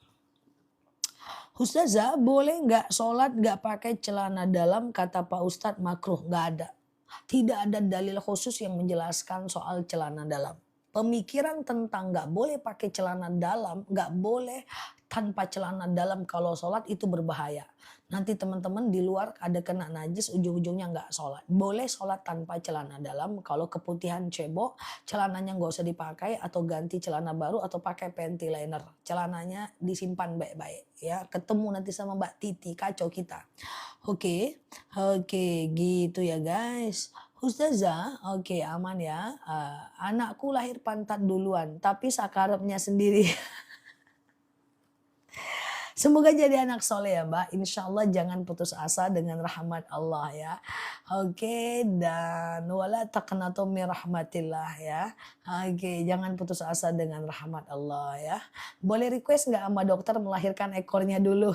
[SPEAKER 1] Ustazah, boleh nggak sholat nggak pakai celana dalam? Kata Pak Ustadz makruh. Nggak ada. Tidak ada dalil khusus yang menjelaskan soal celana dalam. Pemikiran tentang nggak boleh pakai celana dalam, nggak boleh tanpa celana dalam kalau sholat itu berbahaya. Nanti teman-teman di luar ada kena najis ujung-ujungnya nggak sholat. Boleh sholat tanpa celana dalam kalau keputihan cebok, celananya nggak usah dipakai atau ganti celana baru atau pakai panty liner. Celananya disimpan baik-baik ya. Ketemu nanti sama Mbak Titi, kacau kita. Oke, oke gitu ya guys. Ustazah, oke aman ya. Anakku lahir pantat duluan, tapi sakarepnya sendiri. Semoga jadi anak soleh ya Mbak. Insya Allah jangan putus asa dengan rahmat Allah ya. Oke, dan wala taqnatu min rahmatillah ya. Oke, jangan putus asa dengan rahmat Allah ya. Boleh request nggak sama dokter melahirkan ekornya dulu?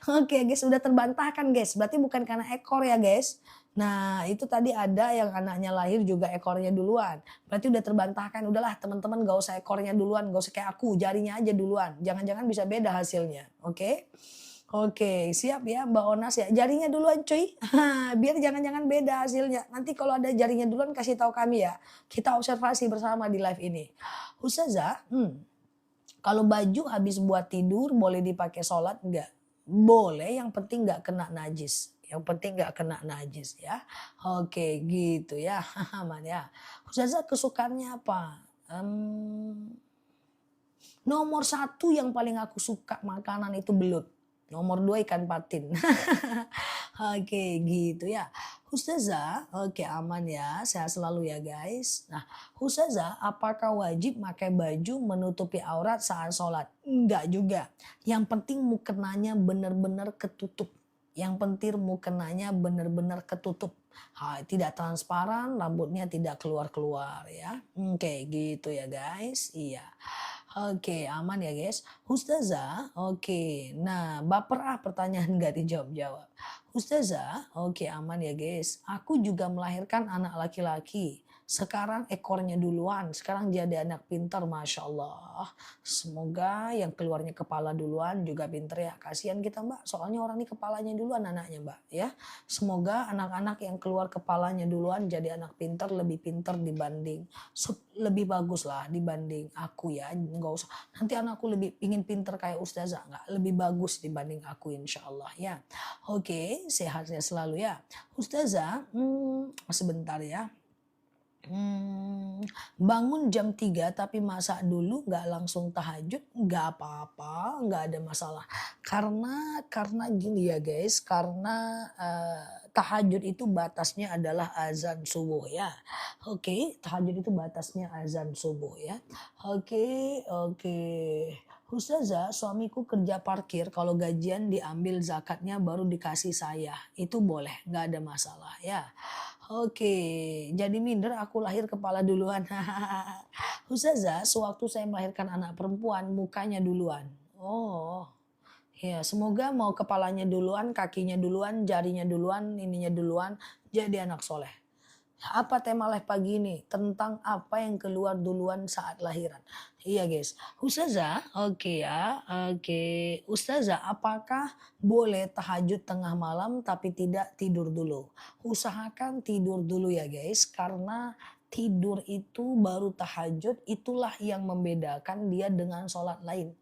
[SPEAKER 1] Oke guys, udah terbantahkan guys. Berarti bukan karena ekor ya guys. Nah itu tadi ada yang anaknya lahir juga ekornya duluan. Berarti udah terbantahkan. Udahlah teman-teman gak usah ekornya duluan. Gak usah kayak aku, jarinya aja duluan. Jangan-jangan bisa beda hasilnya. Oke. Oke, siap ya Mbak Onas ya. Jarinya duluan cuy. Biar jangan-jangan beda hasilnya. Nanti kalau ada jarinya duluan kasih tahu kami ya. Kita observasi bersama di live ini. Ustazah, kalau baju habis buat tidur boleh dipakai sholat enggak? Boleh, yang penting nggak kena najis. Yang penting nggak kena najis ya. Oke gitu ya, aman ya. Ustazah kesukaannya apa? Nomor satu yang paling aku suka makanan itu belut. Nomor dua ikan patin. Oke gitu ya. Ustazah, oke aman ya, sehat selalu ya guys. Nah Ustazah, apakah wajib pakai baju menutupi aurat saat sholat? Enggak juga. Yang penting mukenanya benar-benar ketutup. Yang penting mukenanya benar-benar ketutup. Tidak transparan, rambutnya tidak keluar-keluar ya. Oke gitu ya guys. Iya. Oke, aman ya guys. Ustazah, oke. Nah, baper pertanyaan gak dijawab-jawab. Ustazah, oke aman ya guys. Aku juga melahirkan anak laki-laki. Sekarang ekornya duluan, sekarang jadi anak pintar, Masya Allah. Semoga yang keluarnya kepala duluan juga pintar ya. Kasihan kita Mbak, soalnya orang ini kepalanya duluan anaknya Mbak ya. Semoga anak-anak yang keluar kepalanya duluan jadi anak pintar, lebih pintar dibanding, lebih bagus lah dibanding aku ya. Nggak usah, nanti anakku lebih ingin pintar kayak Ustazah, nggak, lebih bagus dibanding aku insya Allah ya. Oke, sehat-sehat selalu ya. Ustazah, sebentar ya. Bangun jam 3 tapi masak dulu nggak langsung tahajud, nggak apa-apa, nggak ada masalah. Karena gini ya guys, karena tahajud itu batasnya adalah azan subuh ya. Oke, tahajud itu batasnya azan subuh ya. Oke, oke. Ustazah, suamiku kerja parkir, kalau gajian diambil zakatnya baru dikasih saya. Itu boleh, nggak ada masalah ya. Oke, jadi minder aku lahir kepala duluan. Ustazah, sewaktu saya melahirkan anak perempuan, mukanya duluan. Oh, ya semoga mau kepalanya duluan, kakinya duluan, jarinya duluan, ininya duluan, jadi anak soleh. Apa tema live pagi ini? Tentang apa yang keluar duluan saat lahiran. Iya guys. Ustazah, oke ya. Oke. Ustazah, apakah boleh tahajud tengah malam tapi tidak tidur dulu? Usahakan tidur dulu ya guys. Karena tidur itu baru tahajud, itulah yang membedakan dia dengan sholat lain.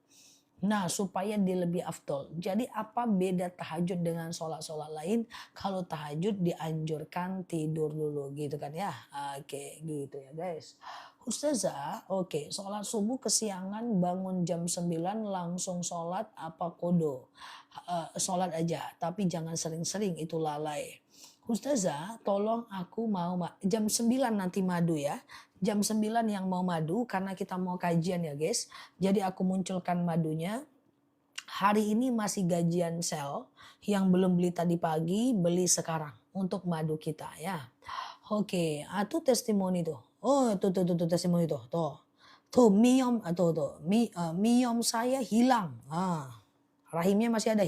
[SPEAKER 1] Nah, supaya dia lebih afdol. Jadi apa beda tahajud dengan sholat-sholat lain? Kalau tahajud dianjurkan tidur dulu gitu kan ya. Oke, gitu ya guys. Ustazah, oke, sholat subuh kesiangan bangun jam 9 langsung sholat apa kodo? Sholat aja, tapi jangan sering-sering itu lalai. Ustazah, tolong aku mau jam 9 nanti madu ya. Jam 9 yang mau madu karena kita mau kajian ya guys. Jadi aku munculkan madunya. Hari ini masih gajian sel yang belum beli tadi pagi, beli sekarang untuk madu kita ya. Oke, itu testimoni tuh. Oh, tuh testimoni tuh. Tuh. Tuh miom miom saya hilang. Rahimnya masih ada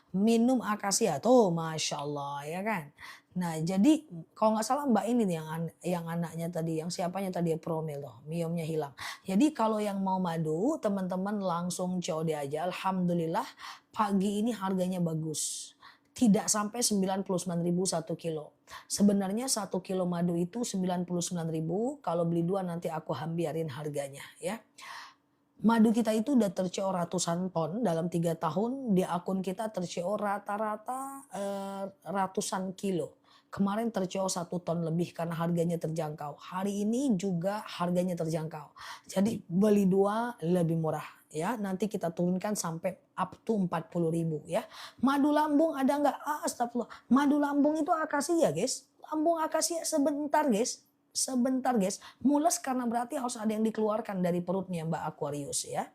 [SPEAKER 1] minum akasia tuh, masya Allah ya kan. Nah jadi kalau nggak salah Mbak ini nih yang anaknya tadi, yang siapanya tadi ya promil tuh, miomnya hilang. Jadi kalau yang mau madu teman-teman langsung COD aja. Alhamdulillah pagi ini harganya bagus. Tidak sampai 99.000 1 kilo. Sebenarnya 1 kilo madu itu 99.000. Kalau beli 2 nanti aku hambiarin harganya ya. Madu kita itu udah terco ratusan ton dalam 3 tahun, di akun kita terco rata-rata, ratusan kilo. Kemarin terco 1 ton lebih karena harganya terjangkau. Hari ini juga harganya terjangkau. Jadi beli 2 lebih murah ya, nanti kita turunkan sampai up to 40.000 ya. Madu lambung ada nggak? Astagfirullah, madu lambung itu akasia guys, lambung akasia sebentar guys. Sebentar guys, mules karena berarti harus ada yang dikeluarkan dari perutnya Mbak Aquarius ya.